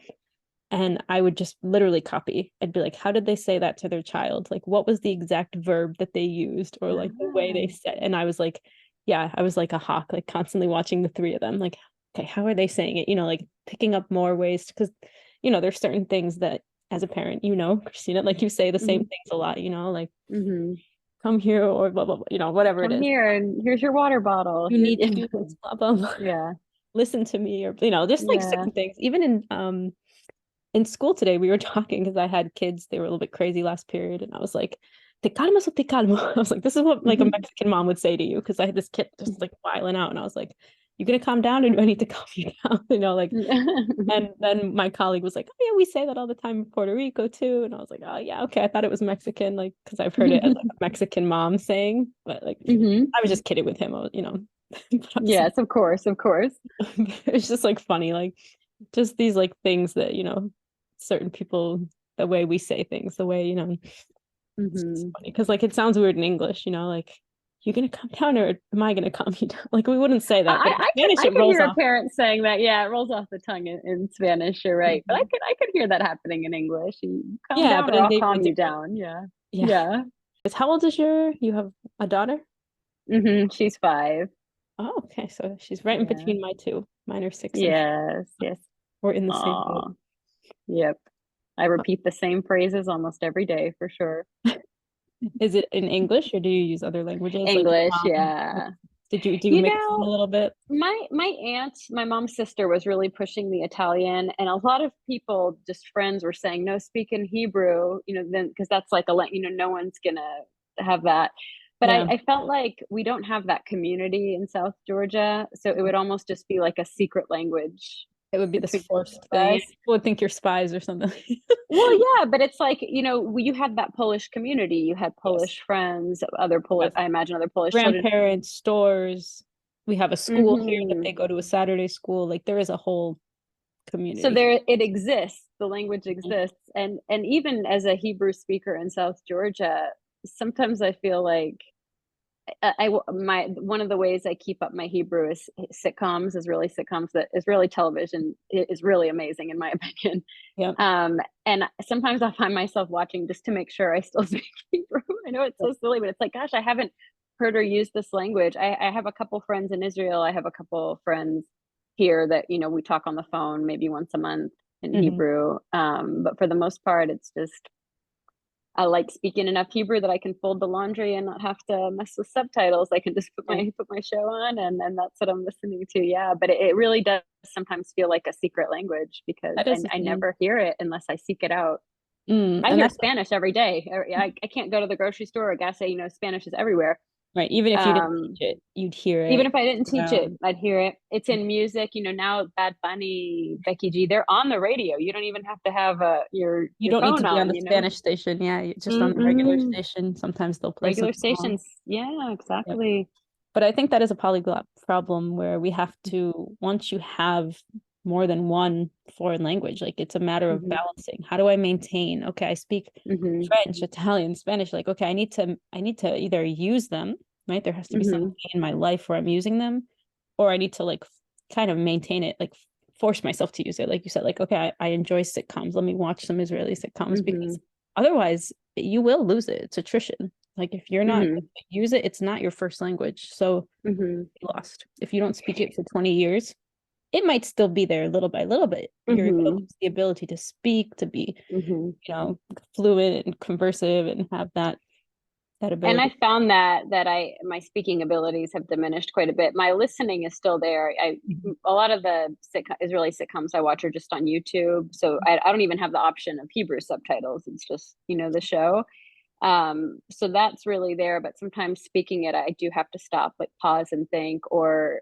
Speaker 3: and I would just literally copy. I'd be like, how did they say that to their child? Like, what was the exact verb that they used, or like the way they said? And I was like, yeah, I was like a hawk, like constantly watching the three of them. Like, okay, how are they saying it? Like picking up more ways because, there's certain things that as a parent, Christina, like you say the same
Speaker 2: Hmm.
Speaker 3: things a lot. Like
Speaker 2: Hmm.
Speaker 3: come here or blah blah blah. Whatever it
Speaker 2: Come
Speaker 3: is.
Speaker 2: here and here's your water bottle.
Speaker 3: You
Speaker 2: Here,
Speaker 3: need to do this, blah blah blah.
Speaker 2: yeah,
Speaker 3: Listen to me, or just like
Speaker 2: yeah.
Speaker 3: certain things. Even in school today, we were talking because I had kids, they were a little bit crazy last period, and I was like, te calmas o te calmo. I was like, this is what like a
Speaker 2: Hmm.
Speaker 3: Mexican mom would say to you, because I had this kid just like wiling out, and I was like, you gonna calm down, or do I need to calm you down? Like, and then my colleague was like, oh yeah, we say that all the time in Puerto Rico too, and I was like, oh yeah, okay, I thought it was Mexican, like because I've heard it as like a Mexican mom saying, but like
Speaker 2: Hmm.
Speaker 3: I was just kidding with him, but I was
Speaker 2: Yes, of course, of course.
Speaker 3: it's just like funny, like just these like things that certain people, the way we say things, the way it's just
Speaker 2: Hmm.
Speaker 3: funny because like it sounds weird in English, like you're gonna come down or am I gonna calm you down? Like we wouldn't say that, but in Spanish
Speaker 2: I
Speaker 3: it
Speaker 2: could
Speaker 3: rolls
Speaker 2: hear a
Speaker 3: off.
Speaker 2: parent saying that. Yeah, it rolls off the tongue in Spanish. You're right, but
Speaker 3: Mhm.
Speaker 2: I could hear that happening in English. You calm
Speaker 3: Yeah,
Speaker 2: down,
Speaker 3: but
Speaker 2: or
Speaker 3: in
Speaker 2: I'll
Speaker 3: maybe a
Speaker 2: calm you
Speaker 3: different.
Speaker 2: down. Yeah,
Speaker 3: Yeah.
Speaker 2: yeah.
Speaker 3: How old is you have a daughter?
Speaker 2: She's 5.
Speaker 3: Oh, okay, so she's right in
Speaker 2: Yeah.
Speaker 3: between my two. Mine are 6 and 4.
Speaker 2: Yes. Yes.
Speaker 3: We're in the same boat.
Speaker 2: Aw. Yep. I repeat the same phrases almost every day for sure.
Speaker 3: Is it in English or do you use other languages like your
Speaker 2: English,
Speaker 3: mom?
Speaker 2: yeah.
Speaker 3: Do you
Speaker 2: You
Speaker 3: mix them a
Speaker 2: know,
Speaker 3: little bit?
Speaker 2: my aunt, my mom's sister was really pushing the Italian, and a lot of people, just friends, were saying, no, speak in Hebrew, then because that's like no one's gonna have that. But
Speaker 3: Yeah.
Speaker 2: I felt like we don't have that community in South Georgia, so it would almost just be like a secret language
Speaker 3: It would be this
Speaker 2: between
Speaker 3: forced thing.
Speaker 2: us.
Speaker 3: People would think you're spies or something.
Speaker 2: Well, yeah, but it's like, you had that Polish community. You had
Speaker 3: Yes.
Speaker 2: Polish friends, other
Speaker 3: We
Speaker 2: Polish,
Speaker 3: have
Speaker 2: I imagine other Polish children.
Speaker 3: grandparents, stores. We have a school here that
Speaker 2: Hmm.
Speaker 3: they go to, a Saturday school. Like there is a whole
Speaker 2: So
Speaker 3: community.
Speaker 2: there it exists, the language
Speaker 3: Mhm.
Speaker 2: exists. And even as a Hebrew speaker in South Georgia, sometimes I feel like my one of the ways I keep up my Hebrew is sitcoms, that Israeli television is really amazing in my opinion.
Speaker 3: Yep.
Speaker 2: And sometimes I find myself watching just to make sure I still speak Hebrew. I know it's so silly, but it's like, gosh, I haven't heard or used this language. I have a couple friends in Israel. I have a couple friends here that, we talk on the phone maybe once a month in
Speaker 3: Hmm.
Speaker 2: Hebrew. But for the most part, it's just, I like speaking enough Hebrew that I can fold the laundry and not have to mess with subtitles. I can just
Speaker 3: Yeah.
Speaker 2: put my show on, and that's what I'm listening to. Yeah, but it really does sometimes feel like a secret language because
Speaker 3: That is the
Speaker 2: I
Speaker 3: thing.
Speaker 2: never hear it unless I seek it out. I
Speaker 3: And
Speaker 2: hear
Speaker 3: that's
Speaker 2: Spanish every day. I can't go to the grocery store. I gotta say, Spanish is everywhere.
Speaker 3: right. Even if you didn't
Speaker 2: Um,
Speaker 3: teach it, you'd hear
Speaker 2: even
Speaker 3: it
Speaker 2: if I didn't teach it,
Speaker 3: around.
Speaker 2: I'd hear it. It's in music. Now Bad Bunny, Becky G, they're on the radio. You don't even have to have
Speaker 3: You
Speaker 2: your
Speaker 3: don't need to
Speaker 2: phone
Speaker 3: be on
Speaker 2: on.
Speaker 3: the Spanish station. Yeah, just on the regular
Speaker 2: Mm-mm.
Speaker 3: station. Sometimes they'll play some
Speaker 2: Regular
Speaker 3: song.
Speaker 2: stations. Yeah,
Speaker 3: Yep.
Speaker 2: exactly.
Speaker 3: But I think that is a polyglot problem where we have to, once you have more than one foreign language, like it's a matter of
Speaker 2: Hmm.
Speaker 3: balancing. How do I maintain? Okay, I speak
Speaker 2: Hmm.
Speaker 3: French, Italian, Spanish. Like, okay, I need to either use them, right? There has to be something
Speaker 2: Hmm.
Speaker 3: in my life where I'm using them, or I need to like kind of maintain it, like force myself to use it. Like you said, like, okay, I enjoy sitcoms. Let me watch some Israeli sitcoms
Speaker 2: Hmm.
Speaker 3: because otherwise you will lose it. It's attrition. Like if you're not
Speaker 2: Hmm.
Speaker 3: use it, it's not your first language. So
Speaker 2: Hmm.
Speaker 3: lost. If you don't speak it for 20 years, it might still be there little by little, but you're going to
Speaker 2: Hmm.
Speaker 3: lose the ability to speak, to be,
Speaker 2: Hmm.
Speaker 3: fluent and conversive and have that. that
Speaker 2: And
Speaker 3: ability.
Speaker 2: I found that my speaking abilities have diminished quite a bit. My listening is still there. A lot of the Israeli sitcoms I watch are just on YouTube, so I don't even have the option of Hebrew subtitles. It's just, the show. So that's really there. But sometimes speaking it, I do have to stop, like pause and think, or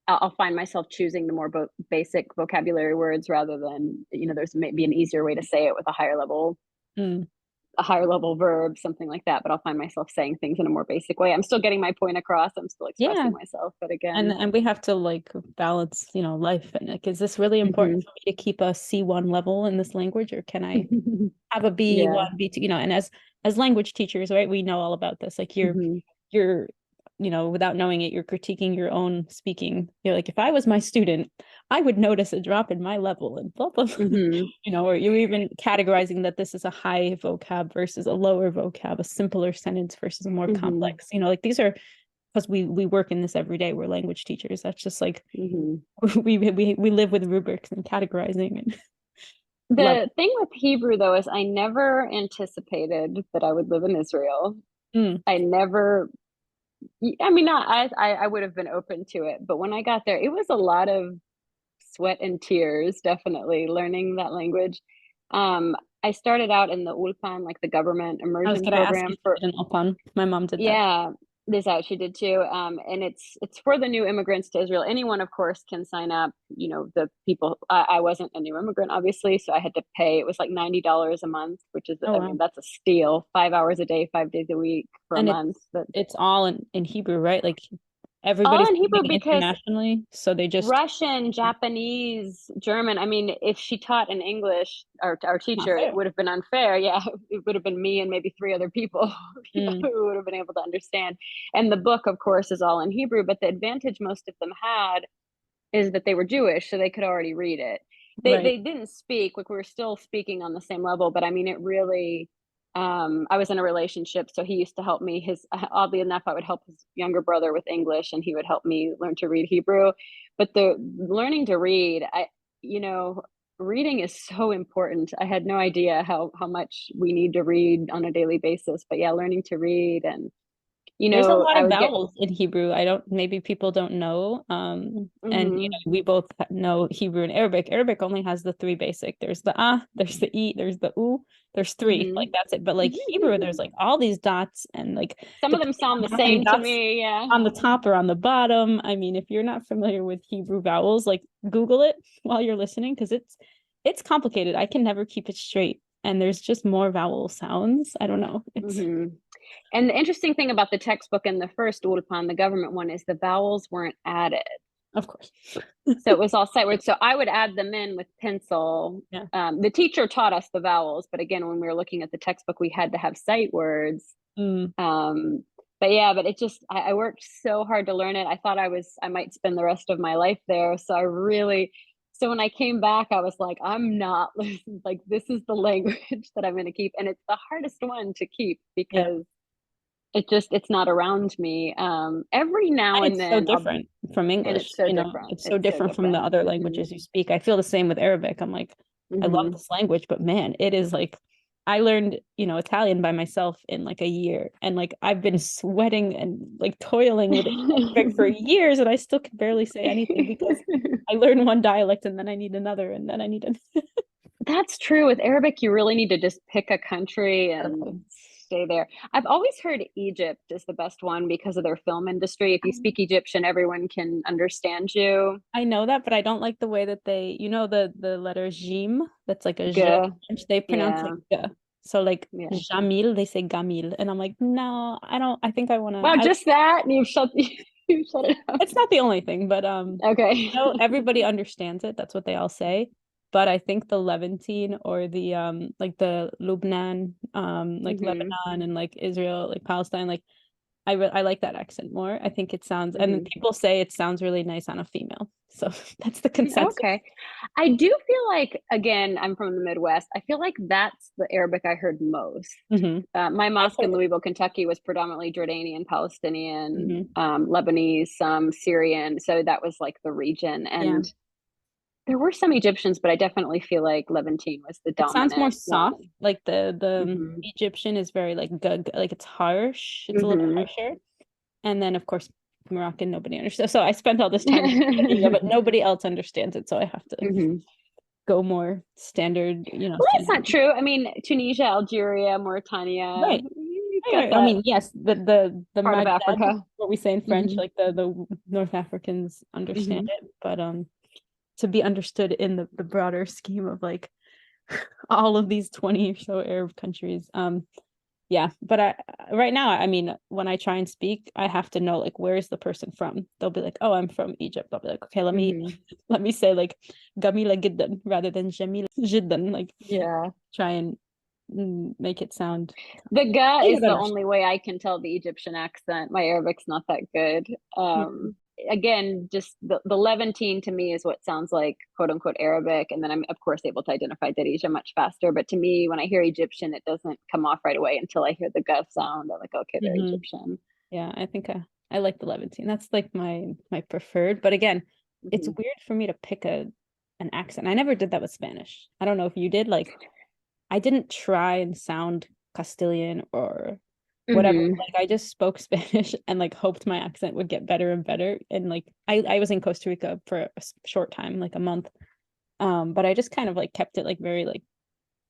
Speaker 2: I'll find myself choosing the more basic vocabulary words rather than, there's maybe an easier way to say it with
Speaker 3: Mm.
Speaker 2: a higher level verb, something like that. But I'll find myself saying things in a more basic way. I'm still getting my point across. I'm still
Speaker 3: Yeah.
Speaker 2: expressing myself. But
Speaker 3: And
Speaker 2: again,
Speaker 3: we have to like balance, life. And like, is this really important for me to keep a C1 level in this language, or can I have a
Speaker 2: yeah.
Speaker 3: B1, B2, and as language teachers, right, we know all about this. Like you're without knowing it, you're critiquing your own speaking. You're like, if I was my student, I would notice a drop in my level and blah blah, or you're even categorizing that this is a high vocab versus a lower vocab, a simpler sentence versus a more complex. Like these are, because we work in this every day. We're language teachers. That's just like we live with rubrics and categorizing and
Speaker 2: The thing with Hebrew though is I never anticipated that I would live in Israel. I never, I mean, not I would have been open to it, but when I got there, it was a lot of sweat and tears, definitely learning that language. I started out in the Ulpan, like the government
Speaker 3: I was
Speaker 2: immersion
Speaker 3: gonna ask
Speaker 2: program
Speaker 3: if you did an Ulpan. My mom did that.
Speaker 2: yeah, this out she did too. And it's for the new immigrants to Israel. Anyone, of course, can sign up. The people. I wasn't a new immigrant, obviously, so I had to pay. It was like $90 a month, which is,
Speaker 3: Oh,
Speaker 2: I
Speaker 3: wow.
Speaker 2: mean, that's a steal. 5 hours a day, 5 days a week for
Speaker 3: And
Speaker 2: a month. But
Speaker 3: it's all in Hebrew, right? Like
Speaker 2: all
Speaker 3: everybody's
Speaker 2: in Hebrew
Speaker 3: learning
Speaker 2: because
Speaker 3: internationally, so they just
Speaker 2: Russian, Japanese, German. I mean, if she taught in English, our
Speaker 3: not
Speaker 2: teacher,
Speaker 3: fair.
Speaker 2: it would have been unfair. Yeah, it would have been me and maybe three other people
Speaker 3: Mm.
Speaker 2: who would have been able to understand. And the book, of course, is all in Hebrew. But the advantage most of them had is that they were Jewish, so they could already read it. They
Speaker 3: Right.
Speaker 2: they didn't speak, like we were still speaking on the same level, but I mean, it really. I was in a relationship, so he used to help me. Oddly enough, I would help his younger brother with English, and he would help me learn to read Hebrew. But the learning to read, you know, reading is so important. I had no idea how much we need to read on a daily basis. But yeah, learning to read, and
Speaker 3: There's a lot
Speaker 2: I
Speaker 3: of
Speaker 2: would get.
Speaker 3: vowels in Hebrew. Maybe people don't know. And we both know Hebrew and Arabic. Arabic only has the three basic. There's the there's the there's the there's three. Like that's it. But like Hebrew, there's like all these dots, and like
Speaker 2: Some of them sound the
Speaker 3: how many
Speaker 2: same to
Speaker 3: dots
Speaker 2: me. Yeah.
Speaker 3: on the top or on the bottom. I mean, if you're not familiar with Hebrew vowels, like Google it while you're listening, because it's complicated. I can never keep it straight. And there's just more vowel sounds. I don't know. It's
Speaker 2: And the interesting thing about the textbook and the first Ulpan, the government one, is the vowels weren't added.
Speaker 3: Of course.
Speaker 2: So it was all sight words. So I would add them in with pencil.
Speaker 3: Yeah.
Speaker 2: The teacher taught us the vowels, but again, when we were looking at the textbook, we had to have sight words. But yeah, but it just, I worked so hard to learn it. I thought I might spend the rest of my life there. So when I came back, I was like, I'm not listening. Like, this is the language that I'm going to keep. And it's the hardest one to keep because it's not around me. Every now and
Speaker 3: it's so
Speaker 2: then
Speaker 3: different from
Speaker 2: and
Speaker 3: English.
Speaker 2: it's so different.
Speaker 3: It's so different from the other languages you speak. I feel the same with Arabic. I'm like, I love this language, but man, it is like I learned, Italian by myself in like a year. And like I've been sweating and like toiling with Arabic for years, and I still can barely say anything because I learn one dialect and then I need another and then I need another.
Speaker 2: That's true. With Arabic, you really need to just pick a country and stay there. I've always heard Egypt is the best one because of their film industry. If you speak Egyptian, everyone can understand you.
Speaker 3: I know that, but I don't like the way that they, the letter jim, that's like a
Speaker 2: G.
Speaker 3: they pronounce
Speaker 2: Yeah.
Speaker 3: it g. So like
Speaker 2: Yeah.
Speaker 3: Jamil, they say Gamil. And I'm like, no, I don't, I think I want to.
Speaker 2: Wow, just that? You've shut it up.
Speaker 3: It's not the only thing, but
Speaker 2: okay.
Speaker 3: Everybody understands it. That's what they all say. But I think the Levantine or the like the Lubnan, like Lebanon and like Israel, like Palestine, like I like that accent more. I think it sounds, and people say it sounds really nice on a female. So that's the consensus.
Speaker 2: Okay. I do feel like, again, I'm from the Midwest. I feel like that's the Arabic I heard most. My mosque in Louisville, Kentucky was predominantly Jordanian, Palestinian, Lebanese, some Syrian. So that was like the region. And There were some Egyptians, but I definitely feel like Levantine was the
Speaker 3: It sounds more
Speaker 2: dominant
Speaker 3: soft.
Speaker 2: one.
Speaker 3: Like the
Speaker 2: Hmm.
Speaker 3: Egyptian is very like like it's harsh. It's a little bit
Speaker 2: Hmm.
Speaker 3: harsher. And then of course Moroccan, nobody understands. So I spent all this time studying it, but nobody else understands it. So I have to
Speaker 2: Hmm.
Speaker 3: go more standard,
Speaker 2: Well, that's
Speaker 3: standard.
Speaker 2: not true. I mean, Tunisia, Algeria, Mauritania,
Speaker 3: Right.
Speaker 2: you've
Speaker 3: Right,
Speaker 2: got
Speaker 3: right. I
Speaker 2: that
Speaker 3: mean, yes, the
Speaker 2: part of
Speaker 3: Maghreb,
Speaker 2: Africa.
Speaker 3: what we say in French,
Speaker 2: Hmm.
Speaker 3: like the North Africans understand
Speaker 2: Hmm.
Speaker 3: it, but to be understood in the broader scheme of like all of these 20 or so Arab countries. Yeah, but I right now, I mean, when I try and speak, I have to know like where is the person from. They'll be like, "Oh, I'm from Egypt." I'll be like, "Okay,
Speaker 2: Hmm.
Speaker 3: let me say like Gamila Giddan rather than Jamila Jiddan." Like
Speaker 2: Yeah.
Speaker 3: try and make it sound
Speaker 2: The ga
Speaker 3: easy
Speaker 2: is
Speaker 3: to
Speaker 2: the
Speaker 3: understand.
Speaker 2: only way I can tell the Egyptian accent. My Arabic's not that good.
Speaker 3: Mhm.
Speaker 2: Again, just the Levantine to me is what sounds like quote unquote Arabic. And then I'm, of course, able to identify Darija much faster. But to me, when I hear Egyptian, it doesn't come off right away until I hear the ga sound. I'm like, okay, they're Egyptian.
Speaker 3: Yeah, I think I like the Levantine. That's like my preferred. But again, it's
Speaker 2: Hmm.
Speaker 3: weird for me to pick an accent. I never did that with Spanish. I don't know if you did. Like I didn't try and sound Castilian or whatever.
Speaker 2: Hmm.
Speaker 3: Like I just spoke Spanish and like hoped my accent would get better and better. And like I was in Costa Rica for a short time, like a month. But I just kind of like kept it like very like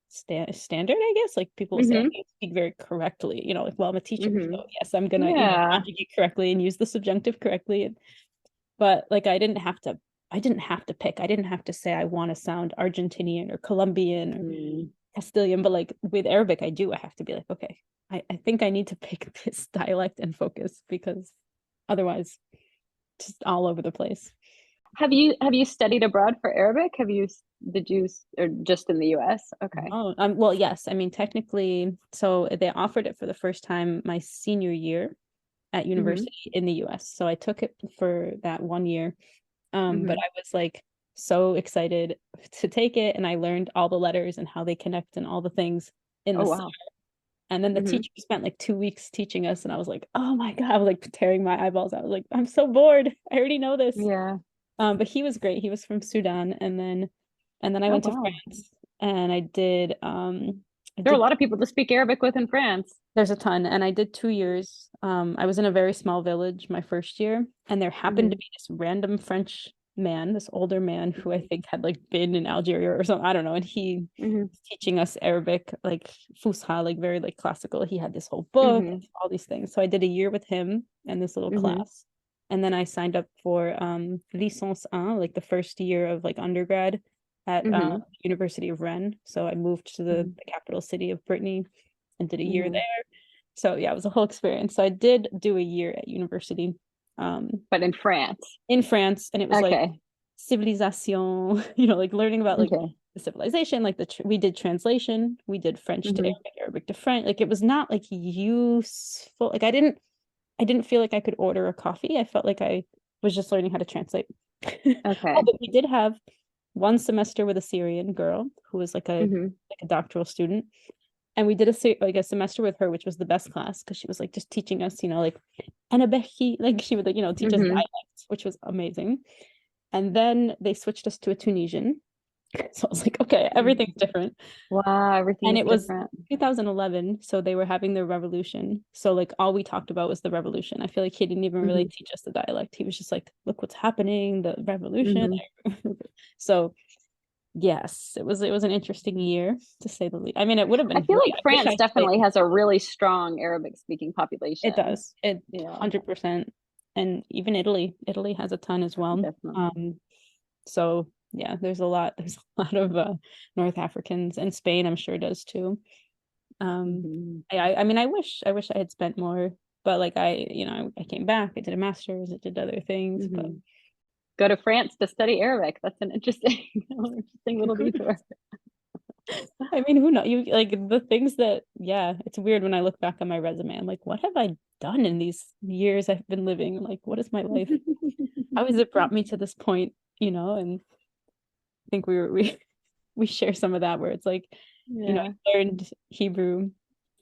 Speaker 3: standard, I guess. Like people will say
Speaker 2: Hmm.
Speaker 3: I speak very correctly, like, well, I'm a teacher,
Speaker 2: Hmm.
Speaker 3: so yes, I'm gonna,
Speaker 2: Yeah.
Speaker 3: conjugate correctly and use the subjunctive correctly. But like I didn't have to pick. I didn't have to say I want to sound Argentinian or Colombian or
Speaker 2: Mm.
Speaker 3: Castilian, but like with Arabic, I do. I have to be like, okay, I think I need to pick this dialect and focus because otherwise just all over the place.
Speaker 2: Have you studied abroad for Arabic? Did you or just in the US? Okay.
Speaker 3: Oh, well, yes. I mean, technically, so they offered it for the first time my senior year at
Speaker 2: Hmm.
Speaker 3: university in the US. So I took it for that 1 year. But
Speaker 2: Hmm.
Speaker 3: I was like so excited to take it, and I learned all the letters and how they connect and all the things in the
Speaker 2: Oh,
Speaker 3: summer.
Speaker 2: wow.
Speaker 3: And then the
Speaker 2: Hmm.
Speaker 3: teacher spent like 2 weeks teaching us, and I was like, oh my God, I was like tearing my eyeballs out. I was like, I'm so bored. I already know this.
Speaker 2: Yeah.
Speaker 3: But he was great. He was from Sudan, and then I
Speaker 2: Oh,
Speaker 3: went to
Speaker 2: wow.
Speaker 3: France and I
Speaker 2: There are a
Speaker 3: did
Speaker 2: lot of people to speak Arabic with in France.
Speaker 3: there's a ton, and I did 2 years. I was in a very small village my first year, and there happened to
Speaker 2: Hmm.
Speaker 3: be this random French man, this older man who I think had like been in Algeria or something, I don't know, and he
Speaker 2: Hmm.
Speaker 3: was teaching us Arabic, like Fusha, like very like classical. He had this whole book,
Speaker 2: Hmm.
Speaker 3: all these things. So I did a year with him and this little
Speaker 2: Hmm.
Speaker 3: class, and then I signed up for licence 1, like the first year of like undergrad at
Speaker 2: Hmm.
Speaker 3: University of Rennes. So I moved to the capital city of Brittany and did a year
Speaker 2: Hmm.
Speaker 3: there. So yeah, it was a whole experience. So I did do a year at university
Speaker 2: But in France.
Speaker 3: in France, and it was like
Speaker 2: Okay.
Speaker 3: civilisation, like learning about like
Speaker 2: Okay.
Speaker 3: the civilization, like we did translation, we did French to
Speaker 2: Hmm.
Speaker 3: Arabic, Arabic to French. Like it was not like useful. Like I didn't feel like I could order a coffee. I felt like I was just learning how to translate. Oh,
Speaker 2: Okay.
Speaker 3: but we did have one semester with a Syrian girl who was like a
Speaker 2: Hmm.
Speaker 3: doctoral student, and we did like a semester with her, which was the best class because she was like just teaching us, like Anabeki, like she would like teach us
Speaker 2: Hmm.
Speaker 3: dialects, which was amazing. And then they switched us to a Tunisian, so I was like, okay, everything's different.
Speaker 2: Wow, everything
Speaker 3: And
Speaker 2: is
Speaker 3: it was
Speaker 2: different.
Speaker 3: 2011, so they were having their revolution. So like all we talked about was the revolution. I feel like he didn't even really
Speaker 2: Hmm.
Speaker 3: teach us the dialect. He was just like, look what's happening, the revolution.
Speaker 2: Hmm.
Speaker 3: So yes, it was an interesting year to say the least. I mean, it would have
Speaker 2: I
Speaker 3: been
Speaker 2: feel
Speaker 3: great.
Speaker 2: like
Speaker 3: I wish I
Speaker 2: France
Speaker 3: had stayed.
Speaker 2: definitely has a really strong Arabic speaking
Speaker 3: It
Speaker 2: population.
Speaker 3: does. It
Speaker 2: Yeah,
Speaker 3: 100%. And even Italy. Italy has a ton as well.
Speaker 2: definitely.
Speaker 3: So yeah, there's a lot of North Africans, and Spain I'm sure does too.
Speaker 2: Hmm.
Speaker 3: I mean I wish I had spent more, but like I came back, I did a master's, I did other things, but
Speaker 2: Hmm. Go to France to study Arabic. That's an interesting, interesting little detour.
Speaker 3: I mean, who knows? You like the things that, yeah, it's weird when I look back on my resume. I'm like, what have I done in these years I've been living? Like, what is my life? How has it brought me to this point? And I think we share some of that where it's like,
Speaker 2: Yeah.
Speaker 3: I learned Hebrew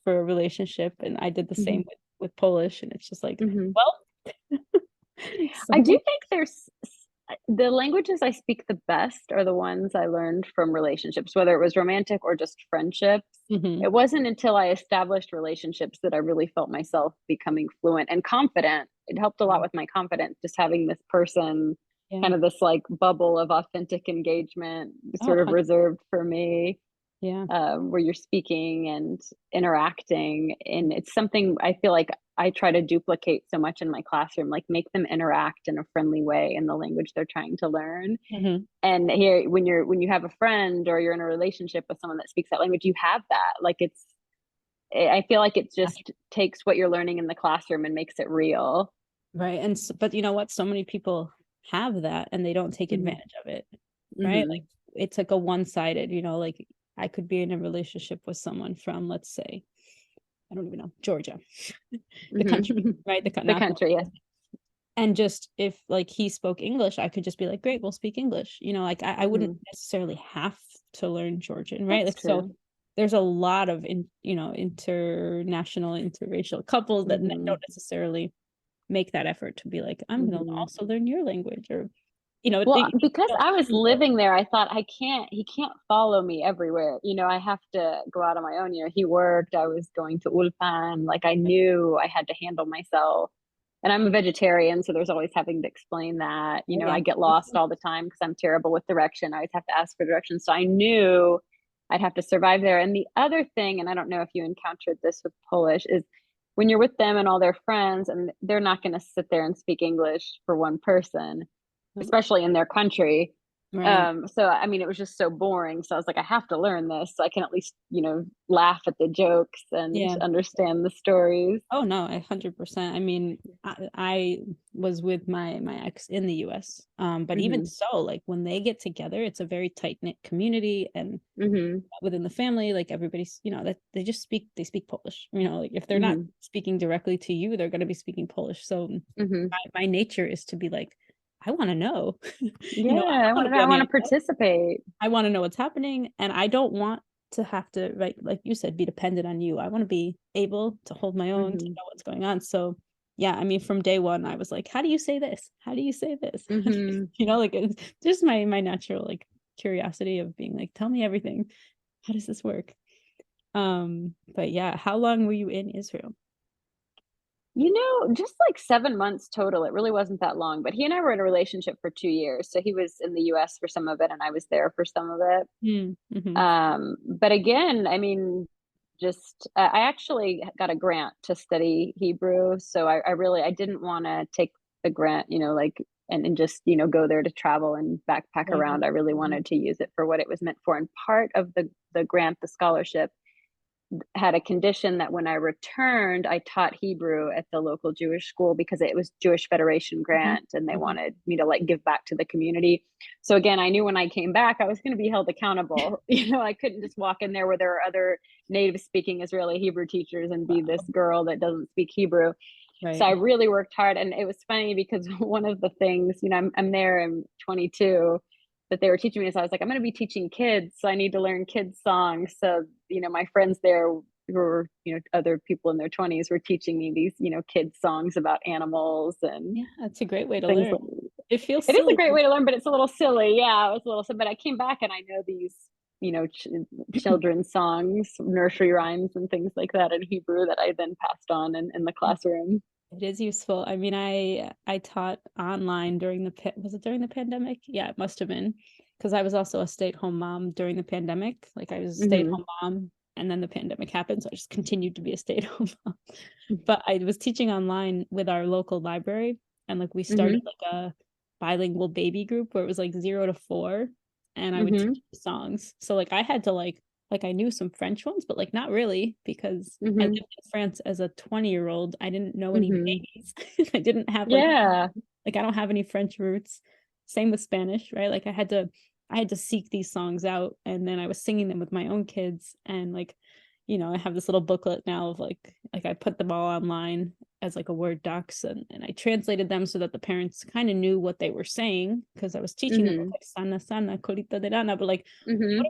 Speaker 3: for a relationship, and I did the
Speaker 2: Hmm.
Speaker 3: same with Polish, and it's just like,
Speaker 2: Hmm.
Speaker 3: well,
Speaker 2: I do
Speaker 3: so
Speaker 2: think there's The languages I speak the best are the ones I learned from relationships, whether it was romantic or just friendships.
Speaker 3: Mm-hmm.
Speaker 2: It wasn't until I established relationships that I really felt myself becoming fluent and confident. It helped a lot with my confidence, just having this person,
Speaker 3: Yeah.
Speaker 2: kind of this like bubble of authentic engagement,
Speaker 3: Oh,
Speaker 2: sort of reserved for me,
Speaker 3: yeah.
Speaker 2: where you're speaking and interacting. And it's something I feel like I try to duplicate so much in my classroom, like make them interact in a friendly way in the language they're trying to learn.
Speaker 3: Mm-hmm.
Speaker 2: And here, when you have a friend or you're in a relationship with someone that speaks that language, you have that. Like I feel like it just takes what you're learning in the classroom and makes it real.
Speaker 3: Right. And but you know what? So many people have that and they don't take
Speaker 2: Mm-hmm.
Speaker 3: advantage of it. Right.
Speaker 2: Mm-hmm.
Speaker 3: Like it's like a one-sided, like I could be in a relationship with someone from, let's say, I don't even know, Georgia, the country,
Speaker 2: Mm-hmm.
Speaker 3: right?
Speaker 2: The country, yes.
Speaker 3: And just if like he spoke English, I could just be like, great, we'll speak English. Like I wouldn't
Speaker 2: Mm-hmm.
Speaker 3: necessarily have to learn Georgian, right?
Speaker 2: That's
Speaker 3: Like so
Speaker 2: true.
Speaker 3: there's a lot of international, interracial couples that
Speaker 2: Mm-hmm.
Speaker 3: don't necessarily make that effort to be like, I'm gonna
Speaker 2: Mm-hmm.
Speaker 3: also learn your language, or
Speaker 2: Well, because I was
Speaker 3: so
Speaker 2: living there, I thought he can't follow me everywhere. I have to go out on my own. He worked, I was going to Ulpan, like I knew I had to handle myself. And I'm a vegetarian, so there's always having to explain that.
Speaker 3: oh, yeah.
Speaker 2: I get lost all the time because I'm terrible with direction. I always have to ask for directions. So I knew I'd have to survive there. And the other thing, and I don't know if you encountered this with Polish, is when you're with them and all their friends, and they're not going to sit there and speak English for one person, especially in their country.
Speaker 3: Right.
Speaker 2: So I mean, it was just so boring. So I was like, I have to learn this so I can at least, laugh at the jokes and
Speaker 3: Yeah.
Speaker 2: understand the stories.
Speaker 3: Oh no, 100%. I mean, I was with my ex in the US. But even
Speaker 2: Mm-hmm.
Speaker 3: so, like when they get together, it's a very tight-knit community, and
Speaker 2: Mm-hmm.
Speaker 3: within the family, like everybody's, that they speak Polish. Like if they're not
Speaker 2: Mm-hmm.
Speaker 3: speaking directly to you, they're gonna be speaking Polish. So
Speaker 2: Mm-hmm.
Speaker 3: my nature is to be like, I want to know.
Speaker 2: Yeah,
Speaker 3: I want to be
Speaker 2: I
Speaker 3: on the
Speaker 2: want to
Speaker 3: outside.
Speaker 2: participate.
Speaker 3: I want to know what's happening, and I don't want to have to, right, like you said, be dependent on you. I want to be able to hold my own, to
Speaker 2: Mm-hmm.
Speaker 3: know what's going on. So yeah, I mean, from day one, I was like, how do you say this? How do you say this?
Speaker 2: Mm-hmm.
Speaker 3: Like it's just my natural like curiosity of being like, tell me everything. How does this work? But yeah, how long were you in Israel?
Speaker 2: Just like 7 months total. It really wasn't that long, but he and I were in a relationship for 2 years. So he was in the US for some of it and I was there for some of it.
Speaker 3: Mm-hmm.
Speaker 2: But again, I mean, just I actually got a grant to study Hebrew. So I didn't want to take the grant, like, and just, go there to travel and backpack
Speaker 3: Right.
Speaker 2: around. I really wanted to use it for what it was meant for. And part of the grant, the scholarship, had a condition that when I returned, I taught Hebrew at the local Jewish school because it was Jewish Federation grant and they
Speaker 3: Mm-hmm.
Speaker 2: wanted me to like give back to the community. So again, I knew when I came back, I was going to be held accountable. I couldn't just walk in there where there are other native speaking Israeli Hebrew teachers and be this girl that doesn't speak Hebrew. So
Speaker 3: Right.
Speaker 2: I really worked hard. And it was funny because one of the things, I'm there, I'm 22, that they were teaching me is I was like, I'm going to be teaching kids. So I need to learn kids songs. So, my friends there who were, other people in their 20s were teaching me these, kids songs about animals and
Speaker 3: Yeah, that's a great way to
Speaker 2: things
Speaker 3: learn.
Speaker 2: like
Speaker 3: It feels
Speaker 2: it is a
Speaker 3: silly.
Speaker 2: great way to learn, but it's a little silly. Yeah, it was a little, but I came back and I know these, children's songs, nursery rhymes and things like that in Hebrew that I then passed on in the classroom.
Speaker 3: It is useful. I mean, I taught online during was it during the pandemic? Yeah, it must have been, because I was also a stay-at-home mom during the pandemic. Like I was a
Speaker 2: Mm-hmm.
Speaker 3: stay-at-home mom, and then the pandemic happened, so I just continued to be a stay-at-home mom. But I was teaching online with our local library, and like we
Speaker 2: Mm-hmm.
Speaker 3: started like a bilingual baby group where it was like 0 to 4, and I would
Speaker 2: Mm-hmm.
Speaker 3: teach songs. So like I had to like I knew some French ones, but like not really, because I lived
Speaker 2: Mm-hmm.
Speaker 3: in France as a 20-year-old. I didn't know any
Speaker 2: Mm-hmm.
Speaker 3: babies. I didn't have
Speaker 2: Yeah.
Speaker 3: like I don't have any French roots. Same with Spanish, right? Like I had to seek these songs out, and then I was singing them with my own kids, and like I have this little booklet now of like I put them all online as like a Word docs, and I translated them so that the parents kind of knew what they were saying, because I was teaching them
Speaker 2: Mm-hmm.
Speaker 3: like sana sana colita de rana, but like
Speaker 2: Mm-hmm.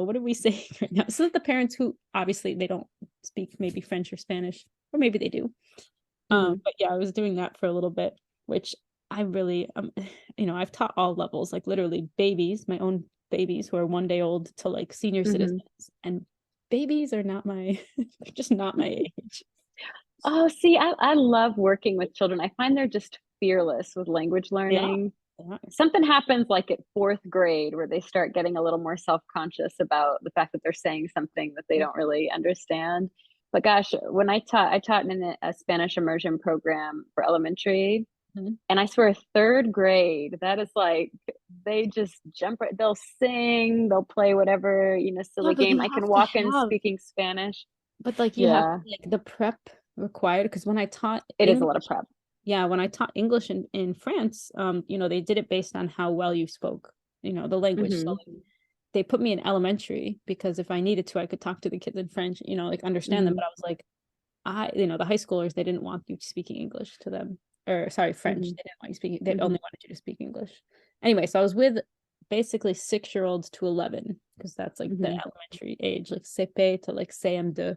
Speaker 3: what are we saying right now, so that the parents, who obviously they don't speak maybe French or Spanish, or maybe they do,
Speaker 2: Mm-hmm.
Speaker 3: but yeah, I was doing that for a little bit, which I really, I've taught all levels, like literally babies, my own babies who are 1 day old to like senior citizens, and babies are not my, they're just not my age.
Speaker 2: Oh, see, I love working with children. I find they're just fearless with language
Speaker 3: They are.
Speaker 2: learning.
Speaker 3: They are.
Speaker 2: Something happens like at fourth grade where they start getting a little more self-conscious about the fact that they're saying something that they don't really understand. But gosh, when I taught in a Spanish immersion program for elementary,
Speaker 3: Mhm.
Speaker 2: and I swear third grade, that is like they just jump right, they'll sing, they'll play whatever,
Speaker 3: Yeah,
Speaker 2: silly
Speaker 3: but
Speaker 2: game.
Speaker 3: you
Speaker 2: I
Speaker 3: have
Speaker 2: can
Speaker 3: to
Speaker 2: walk in
Speaker 3: have,
Speaker 2: speaking Spanish.
Speaker 3: but like you have
Speaker 2: Yeah,
Speaker 3: like the prep required, because when I taught
Speaker 2: it is a
Speaker 3: English,
Speaker 2: lot of prep.
Speaker 3: yeah, when I taught English in France, they did it based on how well you spoke, the language. So
Speaker 2: Hmm.
Speaker 3: like, they put me in elementary because if I needed to, I could talk to the kids in French, like understand them.
Speaker 2: Hmm.
Speaker 3: But I was like, the high schoolers, they didn't want you speaking English to them, or sorry, French.
Speaker 2: Hmm.
Speaker 3: They didn't want you speaking. They
Speaker 2: Hmm.
Speaker 3: only wanted you to speak English. Anyway, so I was with basically 6-year-olds to 11, because that's like the
Speaker 2: Hmm.
Speaker 3: elementary age, like CP to like CM2,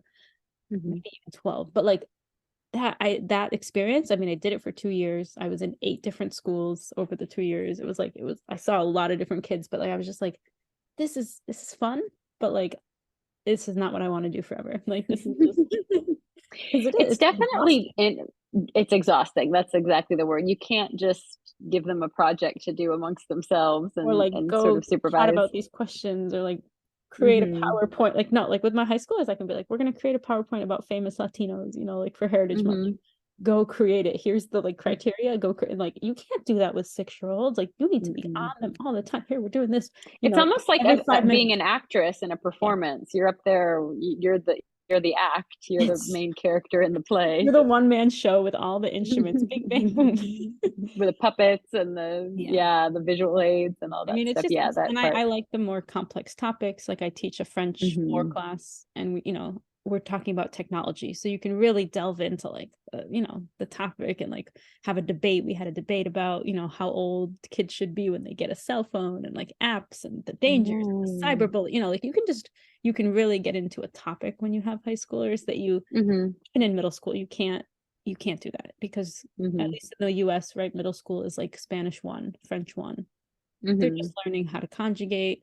Speaker 2: Hmm.
Speaker 3: maybe even 12. But like that experience, I mean, I did it for 2 years. I was in 8 different schools over the 2 years. It was I saw a lot of different kids, but like I was just like, this is fun, but like this is not what I want to do forever. Like this is just because
Speaker 2: It's
Speaker 3: it's
Speaker 2: definitely
Speaker 3: exhausting.
Speaker 2: it's exhausting. That's exactly the word. You can't just give them a project to do amongst themselves
Speaker 3: Or
Speaker 2: and
Speaker 3: like
Speaker 2: sort
Speaker 3: go
Speaker 2: of
Speaker 3: chat
Speaker 2: supervise.
Speaker 3: about these questions, or like create a
Speaker 2: Hmm.
Speaker 3: PowerPoint. Like, no, like with my high schoolers, I can be like, we're gonna create a PowerPoint about famous Latinos, like for Heritage Month.
Speaker 2: Hmm.
Speaker 3: Go create it. Here's the like criteria. Like you can't do that with 6-year-olds. Like you need to be on
Speaker 2: Mm-mm.
Speaker 3: them all the time. Here, we're doing this,
Speaker 2: It's almost like
Speaker 3: every five
Speaker 2: being
Speaker 3: minutes.
Speaker 2: an actress in a
Speaker 3: Yeah.
Speaker 2: performance. You're up there. You're the act. You're the
Speaker 3: It's
Speaker 2: main character in the play.
Speaker 3: you're the one-man show with all the instruments. Bing bang boom.
Speaker 2: With the puppets and the
Speaker 3: Yeah.
Speaker 2: yeah, the visual aids and all
Speaker 3: I
Speaker 2: that
Speaker 3: mean,
Speaker 2: stuff. Yeah, that
Speaker 3: and
Speaker 2: part.
Speaker 3: I like the more complex topics. Like I teach a French 4
Speaker 2: Hmm.
Speaker 3: class, and we're talking about technology. So you can really delve into like, the topic, and like have a debate. We had a debate about, how old kids should be when they get a cell phone, and like apps and the dangers and the
Speaker 2: Mm.
Speaker 3: cyberbullying, like you can really get into a topic when you have high schoolers that
Speaker 2: Hmm.
Speaker 3: even in middle school, you can't do that, because at
Speaker 2: Hmm.
Speaker 3: least in the US, right, middle school is like Spanish 1, French 1. They're
Speaker 2: Hmm.
Speaker 3: just learning how to conjugate.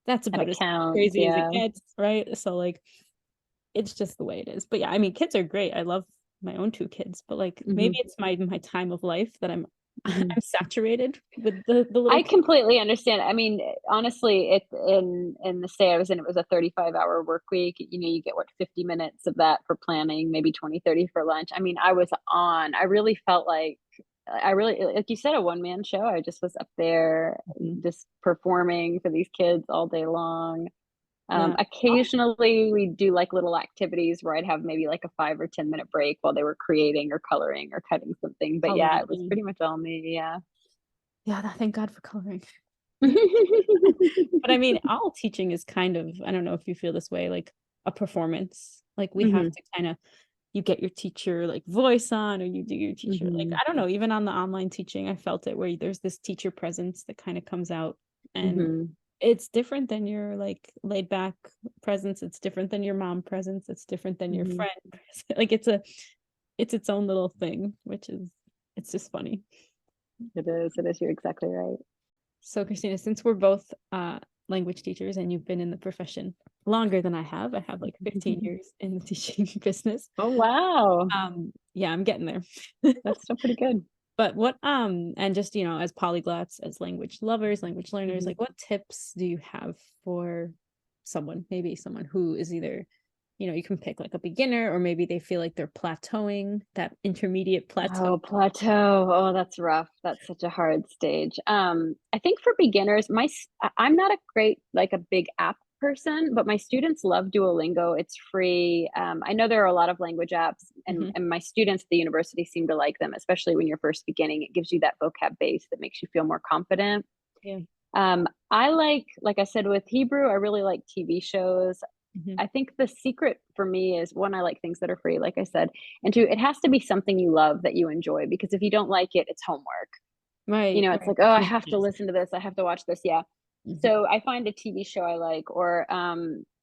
Speaker 3: That's
Speaker 2: How to
Speaker 3: about as
Speaker 2: count.
Speaker 3: crazy as it
Speaker 2: Yeah.
Speaker 3: gets, right? So like it's just the way it is. But yeah, I mean, kids are great. I love my own 2 kids, but like maybe
Speaker 2: Hmm.
Speaker 3: it's my time of life that I'm
Speaker 2: Hmm.
Speaker 3: I'm saturated with the little
Speaker 2: I
Speaker 3: kids.
Speaker 2: completely understand. I mean, honestly, it in the state I was in, it was a 35-hour work week. You get what, 50 minutes of that for planning, maybe 20, 30 for lunch. I mean, I really felt like I really, like you said, a one-man show. I just was up there
Speaker 3: Mhm.
Speaker 2: just performing for these kids all day long.
Speaker 3: Yeah. Oh,
Speaker 2: Occasionally we do like little activities where I'd have maybe like a 5 or 10 minute break while they were creating or coloring or cutting something. But yeah, it was
Speaker 3: coloring.
Speaker 2: pretty much all me. Yeah.
Speaker 3: Yeah, thank God for coloring. But I mean, all teaching is kind of, I don't know if you feel this way, like a performance. Like we have
Speaker 2: Hmm.
Speaker 3: to kind of, you get your teacher like voice on, or you do your teacher, like,
Speaker 2: Hmm.
Speaker 3: I don't know, even on the online teaching, I felt it, where there's this teacher presence that kind of comes out, and
Speaker 2: Hmm.
Speaker 3: it's different than your like laid back presence. It's different than your mom presence. It's different than your
Speaker 2: Hmm.
Speaker 3: friend presence. Like it's its own little thing, which is, it's just funny.
Speaker 2: It is. It is. You're exactly right.
Speaker 3: So, Christina, since we're both language teachers, and you've been in the profession longer than I have like 15 years in the teaching business.
Speaker 2: Oh, wow.
Speaker 3: Yeah, I'm getting there.
Speaker 2: That's still pretty good.
Speaker 3: But and just, as polyglots, as language lovers, language learners,
Speaker 2: Hmm.
Speaker 3: like what tips do you have for maybe someone who is either, you can pick like a beginner, or maybe they feel like they're plateauing, that intermediate plateau.
Speaker 2: Oh, plateau. Oh, that's rough. That's such a hard stage. I think for beginners, I'm not a great, like a big app person, but my students love Duolingo. It's free. I know there are a lot of language apps, and,
Speaker 3: Hmm.
Speaker 2: and my students at the university seem to like them, especially when you're first beginning. It gives you that vocab base that makes you feel more confident.
Speaker 3: Yeah.
Speaker 2: I like I said, with Hebrew, I really like TV shows.
Speaker 3: Hmm.
Speaker 2: I think the secret for me is, one, I like things that are free, like I said, and two, it has to be something you love that you enjoy, because if you don't like it, it's homework.
Speaker 3: Right,
Speaker 2: It's
Speaker 3: right.
Speaker 2: like, oh, I
Speaker 3: Too
Speaker 2: have to
Speaker 3: much.
Speaker 2: listen to this, I have to watch this. Yeah. So I find a TV show I like, or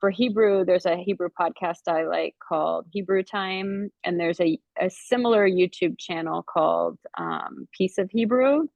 Speaker 2: for Hebrew, there's a Hebrew podcast I like called Hebrew Time, and there's a similar YouTube channel called Piece of Hebrew.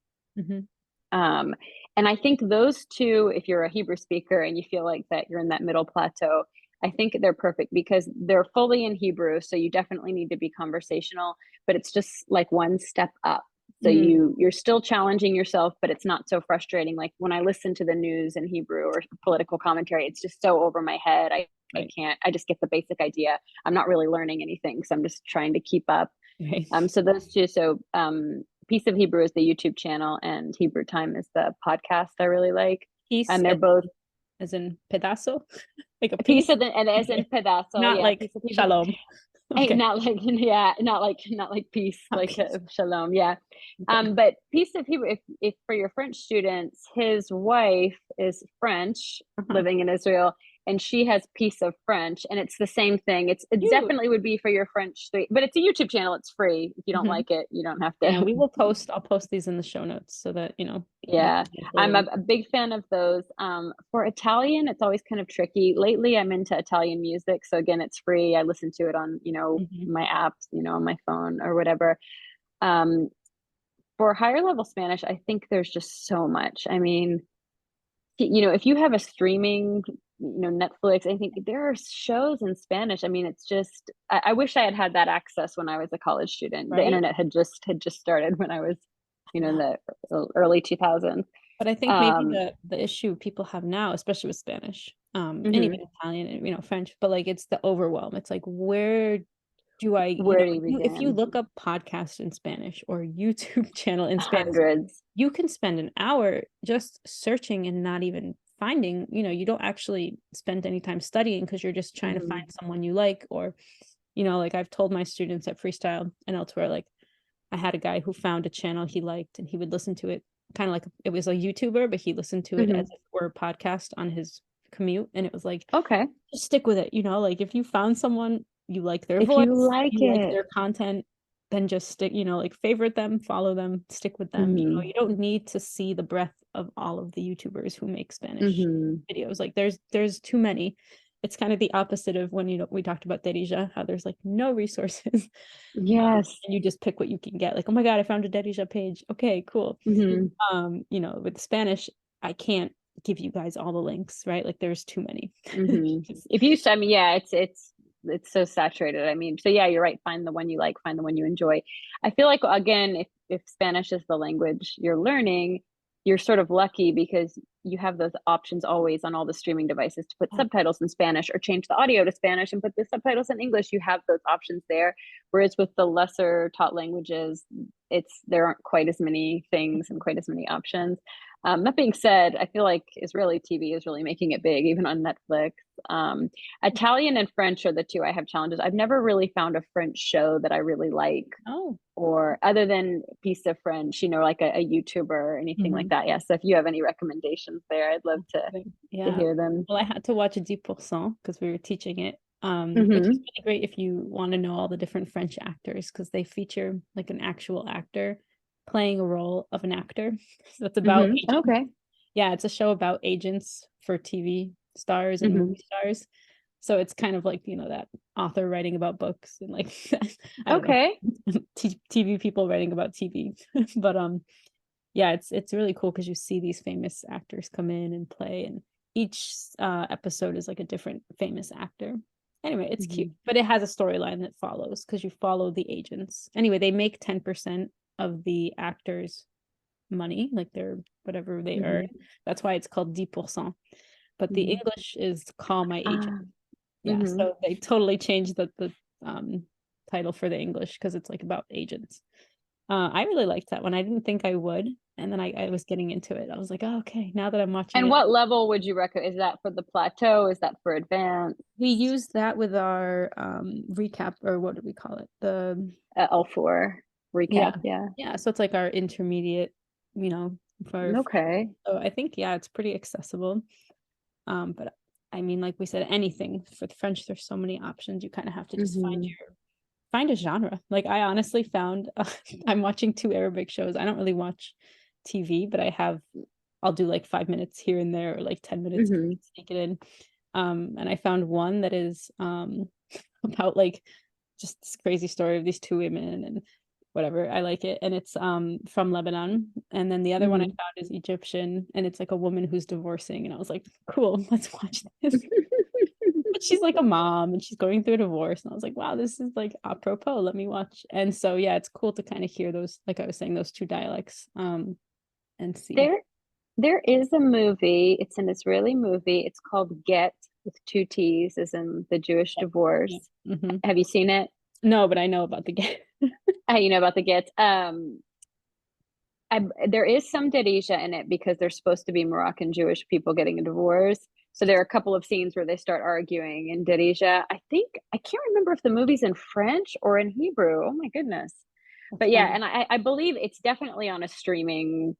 Speaker 2: Um, and I think those two, if you're a Hebrew speaker and you feel like that you're in that middle plateau, I think they're perfect because they're fully in Hebrew. So you definitely need to be conversational, but it's just like one step up. So you're still challenging yourself, but it's not so frustrating. Like when I listen to the news in Hebrew or political commentary, it's just so over my head. I can't, I just get the basic idea. I'm not really learning anything. So I'm just trying to keep up.
Speaker 3: Right.
Speaker 2: So those two, Piece of Hebrew is the YouTube channel and Hebrew Time is the podcast I really like.
Speaker 3: Piece
Speaker 2: And they're both
Speaker 3: as in pedazo, like a
Speaker 2: piece
Speaker 3: piece,
Speaker 2: of the, and as in pedazo,
Speaker 3: not like
Speaker 2: piece of Hebrew.
Speaker 3: shalom.
Speaker 2: Hey,
Speaker 3: Okay.
Speaker 2: not like not like peace, like shalom. Yeah.
Speaker 3: Okay.
Speaker 2: But Piece of Hebrew, if for your French students, his wife is French, living in Israel, and she has Piece of French, and it's the same thing. It definitely would be for your French, but it's a YouTube channel. It's free. If you don't like it, you don't have to.
Speaker 3: Yeah, I'll post these in the show notes so that, you know.
Speaker 2: Yeah, I'm a big fan of those. For Italian, it's always kind of tricky. Lately, I'm into Italian music. So again, it's free. I listen to it on, my apps, on my phone or whatever. For higher level Spanish, I think there's just so much. I mean, if you have a streaming, Netflix, I think there are shows in Spanish. I mean, it's just, I wish I had had that access when I was a college student.
Speaker 3: Right?
Speaker 2: The internet had just started when I was, in the early 2000s.
Speaker 3: But I think maybe the issue people have now, especially with Spanish, and even Italian and, French, but like it's the overwhelm. It's like, where do I, if you look up podcast in Spanish or YouTube channel in Spanish,
Speaker 2: hundreds,
Speaker 3: you can spend an hour just searching and not even finding, you don't actually spend any time studying because you're just trying to find someone you like, or, like I've told my students at Freestyle and elsewhere, like I had a guy who found a channel he liked and he would listen to it kind of like it was a YouTuber, but he listened to it as if it were a podcast on his commute. And it was like,
Speaker 2: okay,
Speaker 3: just stick with it. Like if you found someone, you like their
Speaker 2: if
Speaker 3: voice,
Speaker 2: you like
Speaker 3: their content, then just stick, like favorite them, follow them, stick with them. You don't need to see the breadth of all of the YouTubers who make Spanish videos. Like there's too many. It's kind of the opposite of when, we talked about Darija, how there's like no resources.
Speaker 2: Yes.
Speaker 3: And you just pick what you can get. Like, oh my God, I found a Darija page. Okay, cool. With Spanish, I can't give you guys all the links, right? Like there's too many.
Speaker 2: If you, I mean, yeah, it's so saturated. I mean, so yeah, you're right. Find the one you like, find the one you enjoy. I feel like, again, if Spanish is the language you're learning, you're sort of lucky because you have those options always on all the streaming devices to put subtitles in Spanish or change the audio to Spanish and put the subtitles in English. You have those options there. Whereas with the lesser taught languages, there aren't quite as many things and quite as many options. That being said, I feel like Israeli TV is really making it big, even on Netflix. Italian and French are the two I have challenges. I've never really found a French show that I really like. Or other than Piece of French, like a YouTuber or anything like that. Yeah. So if you have any recommendations there, I'd love to hear them.
Speaker 3: Well, I had to watch 10% because we were teaching it, which is really great if you want to know all the different French actors because they feature like an actual actor playing a role of an actor. So it's about agents. Yeah, it's a show about agents for TV stars and movie stars. So it's kind of like, that author writing about books and like TV people writing about TV. But yeah, it's really cool because you see these famous actors come in and play, and each episode is like a different famous actor. Anyway, it's cute, but it has a storyline that follows because you follow the agents. Anyway, they make 10% of the actors' money, like their whatever they earn. That's why it's called 10%. But the English is Call My Agent. Yeah, so they totally changed the title for the English because it's like about agents. I really liked that one. I didn't think I would, and then I was getting into it. I was like, oh, okay, now that I'm watching
Speaker 2: And what level would you recommend? Is that for the plateau? Is that for advanced?
Speaker 3: We use that with our recap, or what do we call it? The
Speaker 2: L4 recap.
Speaker 3: Yeah. So it's like our intermediate, for
Speaker 2: okay.
Speaker 3: So I think it's pretty accessible. But I mean, like we said, anything for the French, there's so many options. You kind of have to just find a genre. Like I honestly found I'm watching 2 Arabic shows. I don't really watch TV, but I have I'll do like 5 minutes here and there, or like 10 minutes, sneak it in. And I found one that is about like just this crazy story of these two women and whatever. I like it. And it's from Lebanon. And then the other one I found is Egyptian, and it's like a woman who's divorcing. And I was like, cool, let's watch this. But she's like a mom and she's going through a divorce. And I was like, wow, this is like apropos. Let me watch. And so yeah, it's cool to kind of hear those, like I was saying, those two dialects and see.
Speaker 2: There is a movie, it's an Israeli movie. It's called Get, with two T's, as in the Jewish divorce. Have you seen it?
Speaker 3: No, but I know about the Get.
Speaker 2: You know about the Get. There is some Darija in it because they're supposed to be Moroccan Jewish people getting a divorce. So there are a couple of scenes where they start arguing in Darija. I can't remember if the movie's in French or in Hebrew. Oh my goodness. But yeah, and I believe it's definitely on a streaming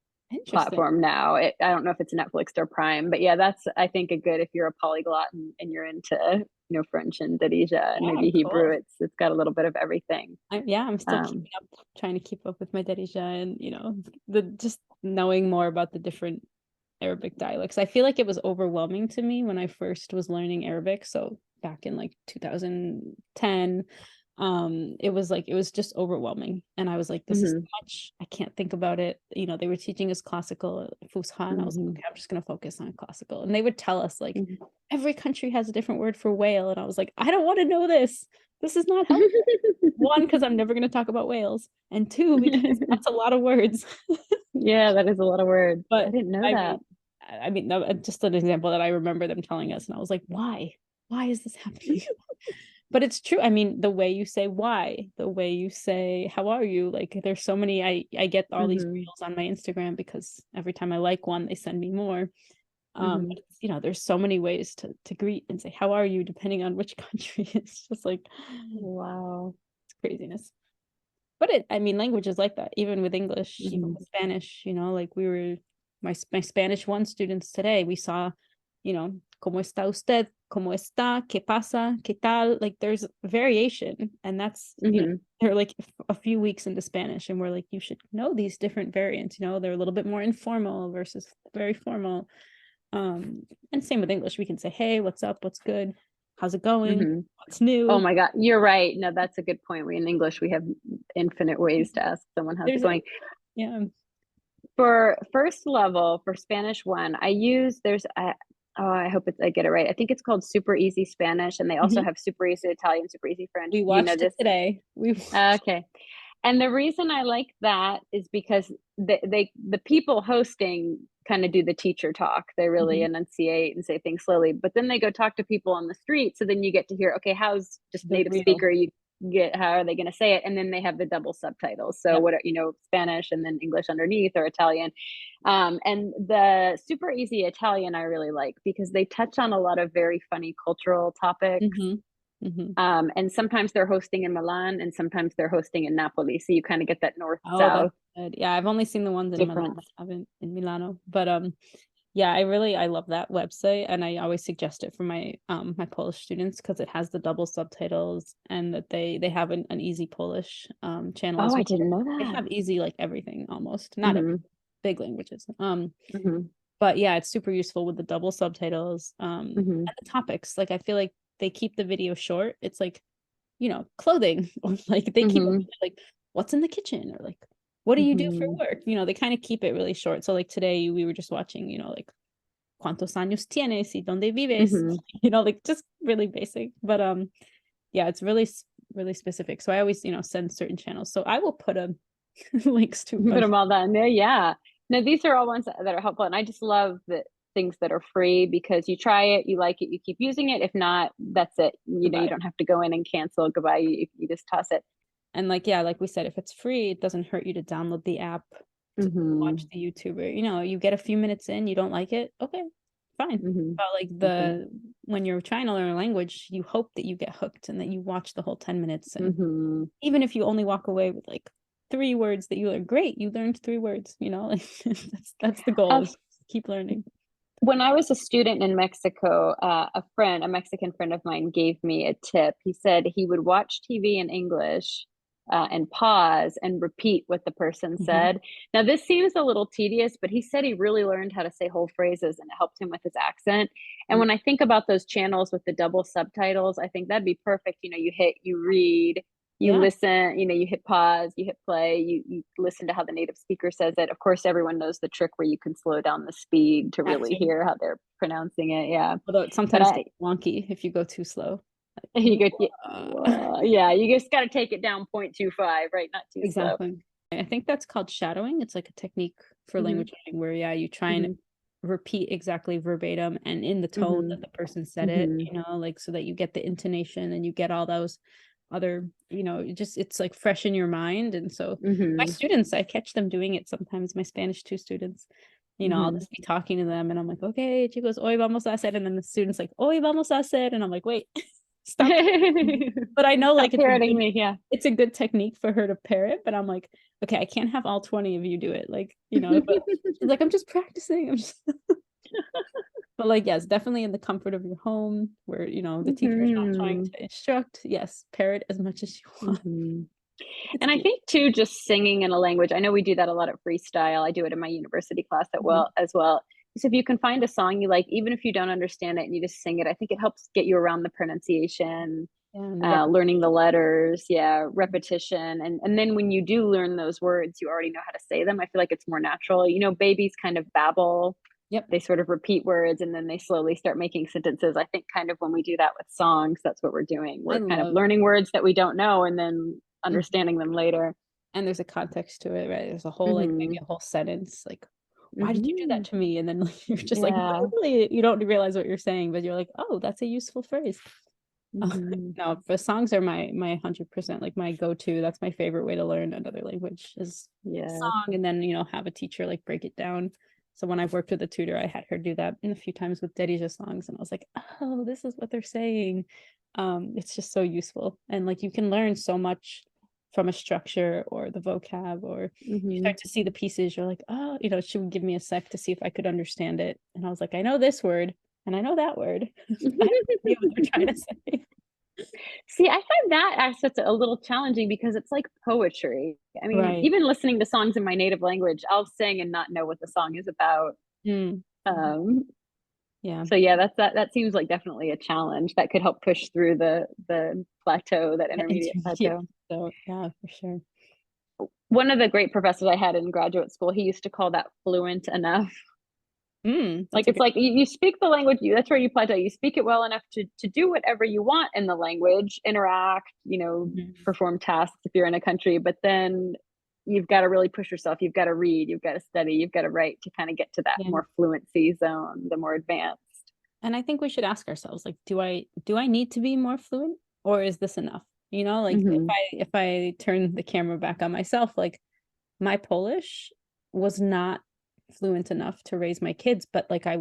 Speaker 2: platform now. I don't know if it's Netflix or Prime, but yeah, that's, I think, a good, if you're a polyglot and you're into, French and Darija and maybe Hebrew, it's got a little bit of everything.
Speaker 3: I'm still keeping up, trying to keep up with my Darija, and the just knowing more about the different Arabic dialects. I feel like it was overwhelming to me when I first was learning Arabic, so back in like 2010. It was just overwhelming, and I was like, this is too much, I can't think about it. They were teaching us classical Fusha, and I was like, okay, I'm just gonna focus on classical. And they would tell us like every country has a different word for whale, and I was like, I don't want to know this is not helpful. One, because I'm never going to talk about whales, and two, because that's a lot of words.
Speaker 2: Yeah, that is a lot of words. But I didn't know that.
Speaker 3: I mean, just an example that I remember them telling us, and I was like, why is this happening? But it's true. I mean, the way you say why, the way you say how are you, like there's so many. I get all these reels on my Instagram because every time I like one, they send me more. There's so many ways to greet and say how are you depending on which country. It's just like,
Speaker 2: wow,
Speaker 3: it's craziness. But language is like that, even with English, even with Spanish. Like we were my Spanish 1 students today, we saw, ¿Cómo está usted? ¿Cómo está? ¿Qué pasa? ¿Qué tal? Like there's variation, and that's they're like a few weeks into Spanish, and we're like, you should know these different variants. They're a little bit more informal versus very formal. And same with English. We can say, hey, what's up? What's good? How's it going? What's new?
Speaker 2: Oh my God, you're right. No, that's a good point. In English, we have infinite ways to ask someone how's it going. For first level, for Spanish 1, I use, I hope I get it right. I think it's called Super Easy Spanish, and they also have Super Easy Italian, Super Easy French.
Speaker 3: We watched it today.
Speaker 2: Okay. And the reason I like that is because the people hosting kind of do the teacher talk. They really enunciate and say things slowly, but then they go talk to people on the street. So then you get to hear, okay, how's just native speaker, you get, how are they going to say it? And then they have the double subtitles. So what, Spanish and then English underneath, or Italian. And the Super Easy Italian I really like because they touch on a lot of very funny cultural topics. And sometimes they're hosting in Milan and sometimes they're hosting in Napoli. So you kind of get that north-south.
Speaker 3: Yeah, I've only seen the ones in Milan. I haven't in Milano. But yeah, I love that website, and I always suggest it for my my Polish students because it has the double subtitles, and that they have an easy Polish channel.
Speaker 2: Oh, I didn't know that.
Speaker 3: They have easy like everything almost, not big languages. But yeah, it's super useful with the double subtitles and the topics. Like I feel like they keep the video short. It's like, clothing, or like they keep it like what's in the kitchen, or like what do you do for work? They kind of keep it really short. So like today we were just watching, like ¿Cuántos años tienes y dónde vives? Like just really basic. But yeah, it's really specific. So I always, send certain channels. So I will put links to
Speaker 2: put them all down there. Yeah. No, these are all ones that are helpful, and I just love that things that are free because you try it, you like it, you keep using it. If not, that's it. You don't have to go in and cancel. Goodbye. You just toss it.
Speaker 3: And like we said, if it's free, it doesn't hurt you to download the app to watch the YouTuber. You get a few minutes in, you don't like it, okay, fine. But like when you're trying to learn a language, you hope that you get hooked and that you watch the whole 10 minutes. And even if you only walk away with like 3 words that you learned, great, you learned 3 words. Like that's the goal, is keep learning.
Speaker 2: When I was a student in Mexico, a Mexican friend of mine gave me a tip. He said he would watch TV in English and pause and repeat what the person said. Now, this seems a little tedious, but he said he really learned how to say whole phrases and it helped him with his accent. And when I think about those channels with the double subtitles, I think that'd be perfect. You know, you read, you listen, you know, you hit pause, you hit play, you listen to how the native speaker says it. Of course, everyone knows the trick where you can slow down the speed to really hear how they're pronouncing it. Yeah.
Speaker 3: Although it sometimes gets wonky if you go too slow.
Speaker 2: You go, yeah, you just got to take it down 0.25, right? Not too slow.
Speaker 3: I think that's called shadowing. It's like a technique for language learning where, you try and repeat exactly verbatim and in the tone that the person said it, you know, like so that you get the intonation and you get all those other, you know, it's like fresh in your mind. And so my students, I catch them doing it sometimes, my Spanish 2 students, you know, I'll just be talking to them and I'm like, okay, chicos, hoy vamos a hacer, and then the student's like, hoy vamos a hacer, and I'm like, wait, stop. But I know, like, it's a good technique for her to parrot, but I'm like, okay, I can't have all 20 of you do it, like, you know. But she's like, I'm just practicing. But like, yes, definitely in the comfort of your home where, you know, the teacher is not trying to instruct. Yes, parrot as much as you want.
Speaker 2: And I think too, just singing in a language, I know we do that a lot at Freestyle. I do it in my university class as well. So if you can find a song you like, even if you don't understand it and you just sing it, I think it helps get you around the pronunciation, learning the letters, repetition. And then when you do learn those words, you already know how to say them. I feel like it's more natural. You know, babies kind of babble. They sort of repeat words and then they slowly start making sentences. I think kind of when we do that with songs, that's what we're doing. We're kind of learning words that we don't know and then understanding them later.
Speaker 3: And there's a context to it, right? There's a whole, like, maybe a whole sentence, like, why did you do that to me? And then like, you're just like, really, you don't realize what you're saying, but you're like, oh, that's a useful phrase. No, but songs are my 100%, like, my go-to. That's my favorite way to learn another language is song, and then, you know, have a teacher like break it down. So when I've worked with a tutor, I had her do that in a few times with Darija songs, and I was like, oh, this is what they're saying. It's just so useful, and like, you can learn so much from a structure or the vocab, or you start to see the pieces. You're like, oh, you know, she would give me a sec to see if I could understand it, and I was like, I know this word and I know that word. I don't know what they're trying to say.
Speaker 2: See, I find that aspect a little challenging because it's like poetry. I mean, even listening to songs in my native language, I'll sing and not know what the song is about. So yeah, that seems like definitely a challenge that could help push through the plateau, that intermediate plateau.
Speaker 3: So yeah, for sure.
Speaker 2: One of the great professors I had in graduate school, he used to call that fluent enough. Like, it's like you speak the language, that's where you plateau. You speak it well enough to do whatever you want in the language, interact, you know, perform tasks if you're in a country, but then you've got to really push yourself. You've got to read, you've got to study, you've got to write to kind of get to that more fluency zone, the more advanced.
Speaker 3: And I think we should ask ourselves, like, do I need to be more fluent, or is this enough? You know, like, if I turn the camera back on myself, like, my Polish was not fluent enough to raise my kids, but like, I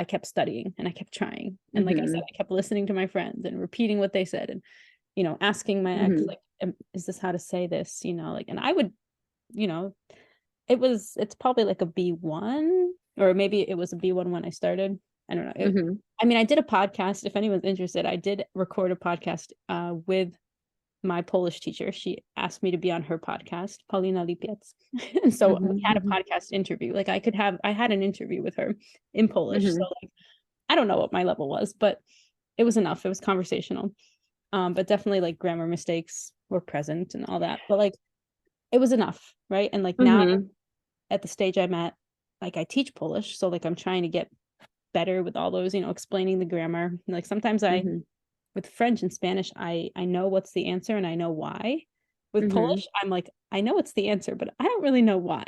Speaker 3: kept studying and I kept trying, and like I said, I kept listening to my friends and repeating what they said, and, you know, asking my ex, like, is this how to say this, you know, like, and I would, you know, it's probably like a B1, or maybe it was a B1 when I started. I don't know. I mean, I did a podcast. If anyone's interested, I did record a podcast with my Polish teacher. She asked me to be on her podcast, Paulina Lipiec. And so we had a podcast interview. Like, I had an interview with her in Polish. So like, I don't know what my level was, but it was enough. It was conversational. But definitely, like, grammar mistakes were present and all that. But like, it was enough, right? And like, now at the stage I'm at, like, I teach Polish. So like, I'm trying to get better with all those, you know, explaining the grammar. Like, sometimes with French and Spanish, I know what's the answer and I know why. With Polish, I'm like, I know it's the answer, but I don't really know why.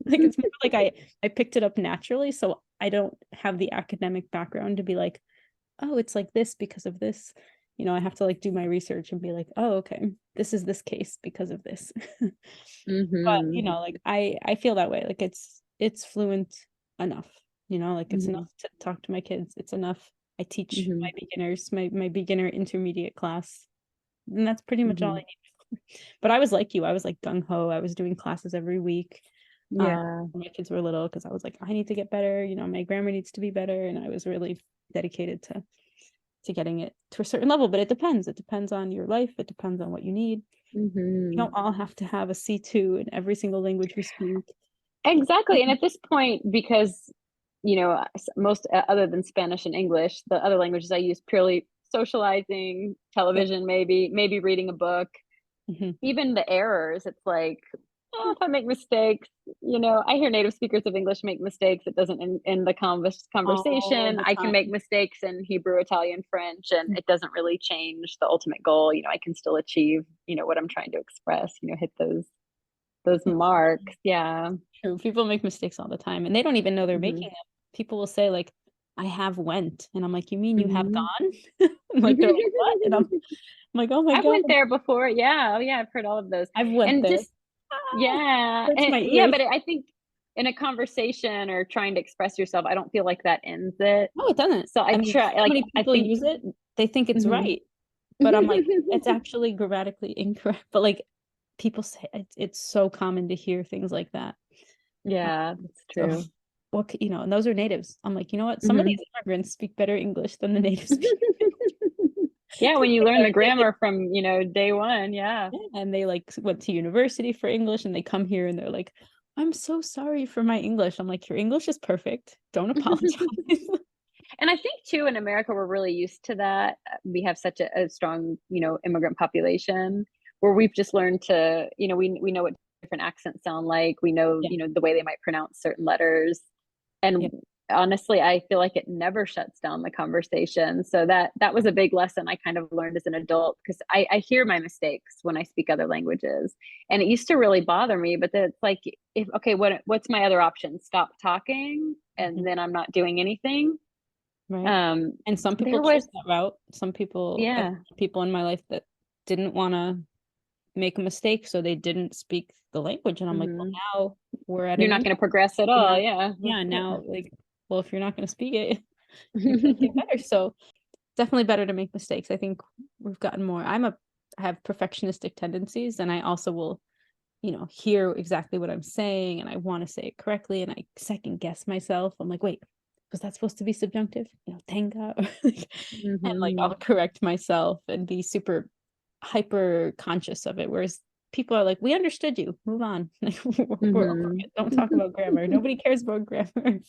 Speaker 3: Like, it's more like I picked it up naturally, so I don't have the academic background to be like, oh, it's like this because of this. You know, I have to like do my research and be like, oh, okay, this is this case because of this. But, you know, like, I feel that way. Like, it's fluent enough. You know, like, it's enough to talk to my kids. It's enough. I teach my beginners, my beginner intermediate class. And that's pretty much all I need. But I was like you. I was like gung-ho. I was doing classes every week. When my kids were little, because I was like, I need to get better. You know, my grammar needs to be better. And I was really dedicated to to getting it to a certain level, but it depends on your life, it depends on what you need. You don't all have to have a C2 in every single language we speak.
Speaker 2: Exactly. And at this point, because, most other than Spanish and English, the other languages I use purely socializing, television, maybe reading a book, even the errors, it's like, if I make mistakes, I hear native speakers of English make mistakes. It doesn't end the conversation. I can make mistakes in Hebrew, Italian, French, and it doesn't really change the ultimate goal. I can still achieve, what I'm trying to express, hit those marks. Yeah.
Speaker 3: True. People make mistakes all the time and they don't even know they're making them. People will say like, I have went. And I'm like, you mean you have gone? Like, they're like, what? And I'm like, oh my God.
Speaker 2: I went there before. Yeah. Oh yeah. I've heard all of those.
Speaker 3: I've went
Speaker 2: and
Speaker 3: there.
Speaker 2: Just, yeah. And, but I think in a conversation or trying to express yourself, I don't feel like that ends it.
Speaker 3: No, it doesn't.
Speaker 2: So I try,
Speaker 3: so many people use it. They think it's right. But I'm like, it's actually grammatically incorrect. But like, people say it's so common to hear things like that.
Speaker 2: Yeah, that's true.
Speaker 3: So, what, and those are natives. I'm like, you know what? Some of these immigrants speak better English than the natives.
Speaker 2: Yeah, when you learn the grammar from, day one. Yeah.
Speaker 3: And they like went to university for English and they come here and they're like, I'm so sorry for my English. I'm like, your English is perfect. Don't apologize.
Speaker 2: And I think too, in America, we're really used to that. We have such a strong, immigrant population where we've just learned to, we know what different accents sound like. We know, the way they might pronounce certain letters. And honestly, I feel like it never shuts down the conversation. So that was a big lesson I kind of learned as an adult, because I hear my mistakes when I speak other languages. And it used to really bother me, but then it's like, what's my other option? Stop talking and then I'm not doing anything.
Speaker 3: Right. And some people choose that route. Some people, people in my life that didn't want to make a mistake, so they didn't speak the language. And I'm like, well, now we're at
Speaker 2: you're not going to progress at all. Yeah.
Speaker 3: Now, like, well, if you're not going to speak it, you can't get better. So definitely better to make mistakes. I think we've gotten more. I have perfectionistic tendencies, and I also will, hear exactly what I'm saying, and I want to say it correctly, and I second guess myself. I'm like, wait, was that supposed to be subjunctive? Tenga, and like I'll correct myself and be super hyper conscious of it. Whereas people are like, we understood you, move on. We're over it. Don't talk about grammar. Nobody cares about grammar.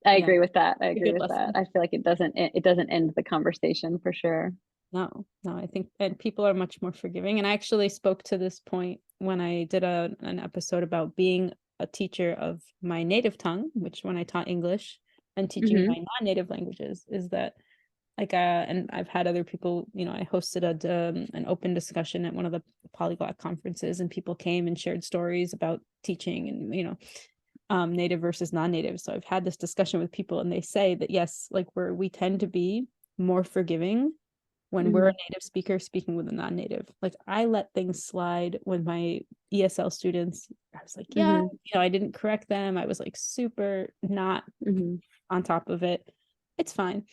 Speaker 2: I agree with that. I feel like it doesn't end the conversation for sure.
Speaker 3: No, I think, and people are much more forgiving. And I actually spoke to this point when I did an episode about being a teacher of my native tongue, which when I taught English, and teaching my non-native languages, is that like and I've had other people, I hosted an open discussion at one of the Polyglot conferences, and people came and shared stories about teaching and native versus non-native. So I've had this discussion with people, and they say that yes, like we tend to be more forgiving when we're a native speaker speaking with a non-native. Like I let things slide when my ESL students, I was like, I didn't correct them. I was like super not on top of it. It's fine.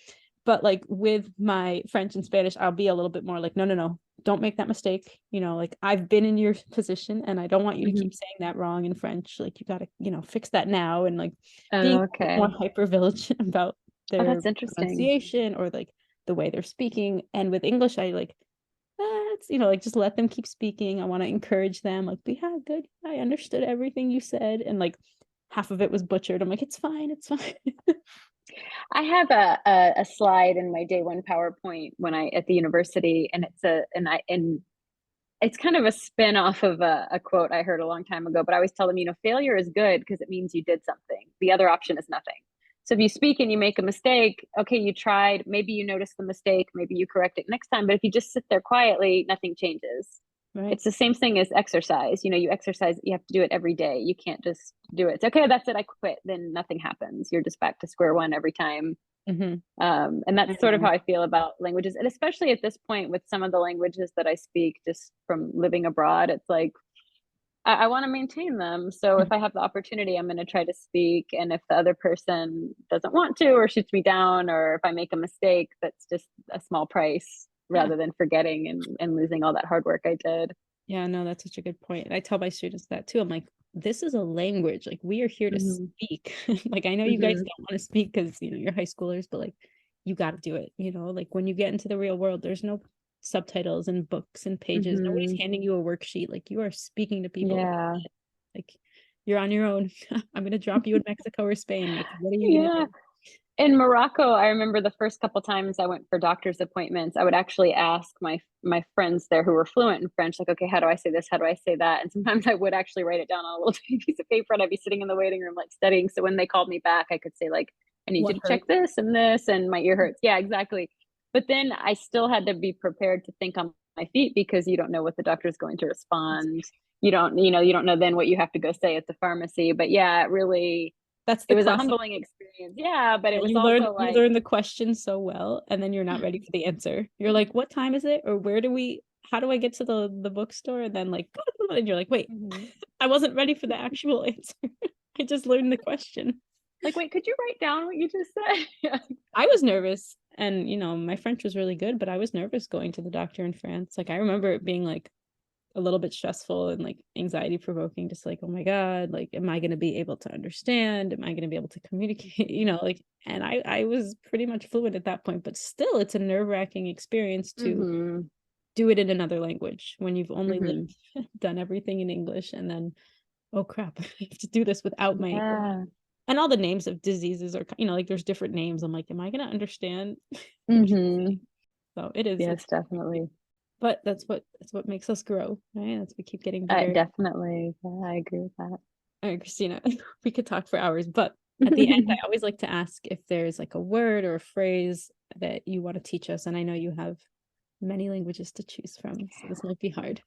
Speaker 3: But like with my French and Spanish, I'll be a little bit more like, no, don't make that mistake. Like I've been in your position and I don't want you to keep saying that wrong in French. Like you got to, fix that now. And like being more hyper vigilant about their pronunciation or like the way they're speaking. And with English, I like, like just let them keep speaking. I want to encourage them. Like, yeah, good. I understood everything you said. And like half of it was butchered. I'm like, it's fine.
Speaker 2: I have a slide in my day one PowerPoint when at the university, and it's kind of a spin off of a quote I heard a long time ago, but I always tell them, failure is good because it means you did something. The other option is nothing. So if you speak and you make a mistake, okay, you tried, maybe you notice the mistake, maybe you correct it next time, but if you just sit there quietly, nothing changes. Right. It's the same thing as exercise. You exercise, you have to do it every day. You can't just do it. It's okay, that's it, I quit. Then nothing happens. You're just back to square one every time. And that's sort of how I feel about languages. And especially at this point with some of the languages that I speak just from living abroad, it's like, I want to maintain them. So if I have the opportunity, I'm going to try to speak. And if the other person doesn't want to or shoots me down, or if I make a mistake, that's just a small price rather than forgetting and losing all that hard work I did.
Speaker 3: Yeah, no, that's such a good point. And I tell my students that too. I'm like, this is a language. Like we are here to speak. Like I know you guys don't want to speak because you're high schoolers, but like you got to do it. You know, like when you get into the real world, there's no subtitles and books and pages. Nobody's handing you a worksheet. Like you are speaking to people.
Speaker 2: Yeah.
Speaker 3: Like you're on your own. I'm going to drop you in Mexico or Spain. Like, what are you going to do?
Speaker 2: In Morocco, I remember the first couple times I went for doctor's appointments, I would actually ask my friends there who were fluent in French, like, okay, how do I say this? How do I say that? And sometimes I would actually write it down on a little tiny piece of paper, and I'd be sitting in the waiting room like studying. So when they called me back, I could say like, I need
Speaker 3: What
Speaker 2: you to check this and this, and my ear hurts. Yeah, exactly. But then I still had to be prepared to think on my feet because you don't know what the doctor is going to respond. You don't know then what you have to go say at the pharmacy. But yeah, it really,
Speaker 3: That's
Speaker 2: it
Speaker 3: the
Speaker 2: was a
Speaker 3: classic.
Speaker 2: humbling experience. Yeah, but it was
Speaker 3: You
Speaker 2: also like,
Speaker 3: learn the question so well, and then you're not ready for the answer. You're like, what time is it? Or how do I get to the bookstore? And then like, and you're like, wait, I wasn't ready for the actual answer. I just learned the question.
Speaker 2: Like, wait, could you write down what you just said?
Speaker 3: I was nervous, and my French was really good, but I was nervous going to the doctor in France. Like I remember it being like a little bit stressful and like anxiety provoking, just like, oh my God, like, am I going to be able to understand? Am I going to be able to communicate? Like, and I was pretty much fluent at that point, but still it's a nerve-wracking experience to do it in another language when you've only done everything in English, and then, oh crap, I have to do this without my English. And all the names of diseases are, like there's different names. I'm like, am I going to understand? So it is.
Speaker 2: Yes, definitely.
Speaker 3: But that's what makes us grow, right? That's we keep getting better.
Speaker 2: Definitely. Yeah, I agree with that.
Speaker 3: All right, Christina, we could talk for hours, but at the end, I always like to ask if there's like a word or a phrase that you want to teach us. And I know you have many languages to choose from, so this might be hard.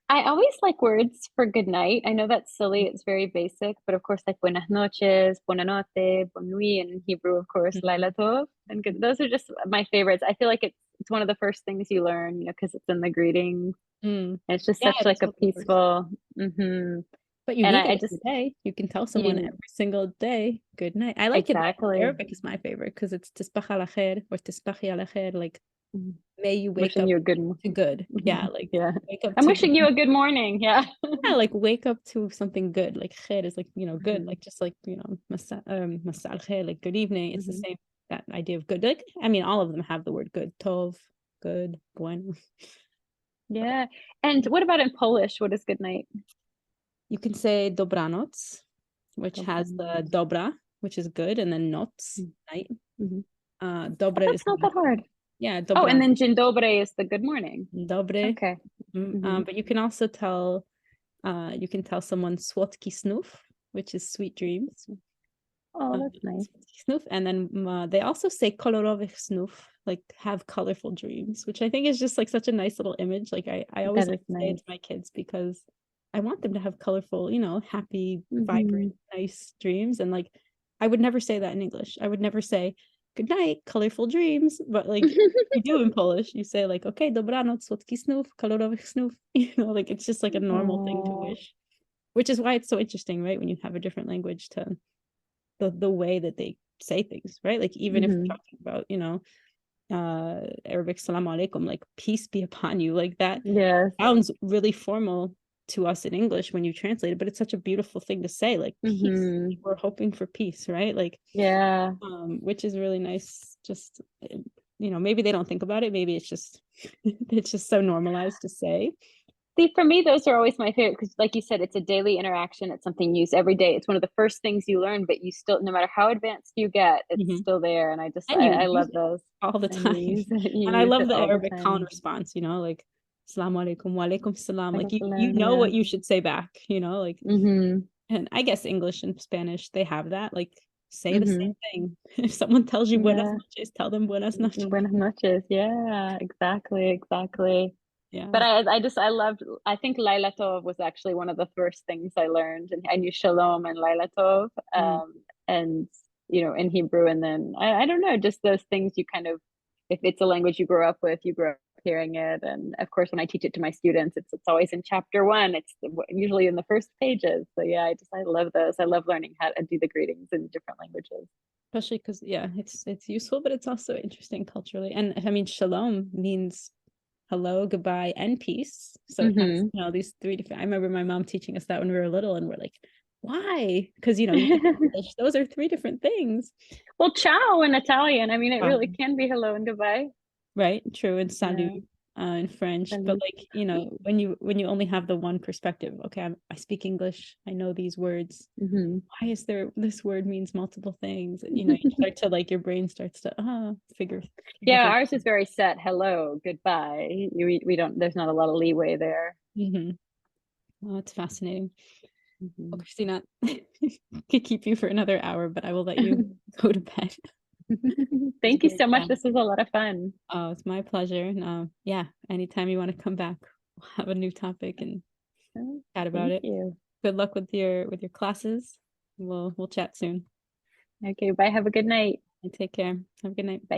Speaker 2: I always like words for good night. I know that's silly. It's very basic, but of course, like buenas noches, buena notte, bon nuit, and in Hebrew, of course, laila tov. And good. Those are just my favorites. I feel like it's one of the first things you learn, because it's in the greetings. And it's just such like a peaceful.
Speaker 3: But you need it every day. You can tell someone every single day, good night. I like
Speaker 2: exactly.
Speaker 3: it. Arabic is my favorite because it's tisbah al khair or tisbahi al khair, like may you wake
Speaker 2: wishing
Speaker 3: up
Speaker 2: you a good
Speaker 3: to good. Yeah, like
Speaker 2: wake up. I'm wishing you a good morning. Yeah.
Speaker 3: Yeah, like wake up to something good. Like khair is like, good, like just like, masa al khair, like good evening. It's the same, that idea of good. Like, I mean, all of them have the word good. Tov, good, bueno.
Speaker 2: Yeah. And what about in Polish? What is good night?
Speaker 3: You can say dobranoc, which has the dobra, which is good, and then noc, night. Dobre is
Speaker 2: not that hard.
Speaker 3: Yeah.
Speaker 2: Dobra. Oh, and then dzień dobry is the good morning.
Speaker 3: Dobre.
Speaker 2: Okay.
Speaker 3: But you can also tell someone słodki snów, which is sweet dreams.
Speaker 2: Oh, that's nice.
Speaker 3: Snów. And then they also say kolorowych snów, like have colorful dreams, which I think is just like such a nice little image. Like I always like to say it to my kids because I want them to have colorful, happy, vibrant, nice dreams. And like, I would never say that in English. I would never say, good night, colorful dreams. But like you do in Polish, you say like, okay, dobranoc, słodki snów, kolorowych snów. Like it's just like a normal thing to wish, which is why it's so interesting, right? When you have a different language to the way that they say things, right? Like even if we're talking about, Arabic salam alaikum, like peace be upon you, like that sounds really formal to us in English when you translate it, but it's such a beautiful thing to say, like peace. We're hoping for peace, right? Like which is really nice. Just maybe they don't think about it, maybe it's just so normalized to say.
Speaker 2: See, for me, those are always my favorite because, like you said, it's a daily interaction. It's something you use every day. It's one of the first things you learn, but you still, no matter how advanced you get, it's still there. And I love those
Speaker 3: all the time. And I love the Arabic counter response, like Assalamu alaikum, wa alaikum salam. Like you know what you should say back, like and I guess English and Spanish, they have that. Like say the same thing. If someone tells you buenas noches, tell them buenas noches.
Speaker 2: Buenas noches. Yeah, exactly. Yeah. But I think Laila Tov was actually one of the first things I learned. And I knew Shalom and Laila Tov, and in Hebrew. And then I don't know, just those things you kind of, if it's a language you grow up with, you grow up hearing it. And of course, when I teach it to my students, it's always in chapter 1. It's usually in the first pages. So yeah, I love those. I love learning how to do the greetings in different languages.
Speaker 3: Especially because it's useful, but it's also interesting culturally. And I mean, Shalom means hello, goodbye, and peace. So it has, these 3 different. I remember my mom teaching us that when we were little, and we're like, Why? Because, you think English, those are three different things.
Speaker 2: Well, ciao in Italian. I mean, it really
Speaker 3: Um,
Speaker 2: can be hello and goodbye.
Speaker 3: Right, true, and
Speaker 2: Yeah.
Speaker 3: salut in French, but
Speaker 2: Salut.
Speaker 3: like, when you only have the one perspective, okay, I speak English, I know these words.
Speaker 2: Mm-hmm.
Speaker 3: Why is there this word means multiple things? You start to like your brain starts to figure
Speaker 2: Yeah,
Speaker 3: things.
Speaker 2: ours is very set. Hello, goodbye. We don't. There's not a lot of leeway there.
Speaker 3: Oh, it's fascinating.
Speaker 2: Mm-hmm.
Speaker 3: Well, Christina, I could keep you for another hour, but I will let you go to bed.
Speaker 2: Thank you
Speaker 3: Great
Speaker 2: so much.
Speaker 3: chat.
Speaker 2: This was a lot of fun.
Speaker 3: Oh, it's my pleasure. Yeah, anytime you want to come back, we'll have a new topic and
Speaker 2: Oh,
Speaker 3: chat about
Speaker 2: thank
Speaker 3: it.
Speaker 2: you.
Speaker 3: Good luck with your classes. We'll chat soon.
Speaker 2: Okay, bye. Have a good night.
Speaker 3: And take care. Have a good night.
Speaker 2: Bye.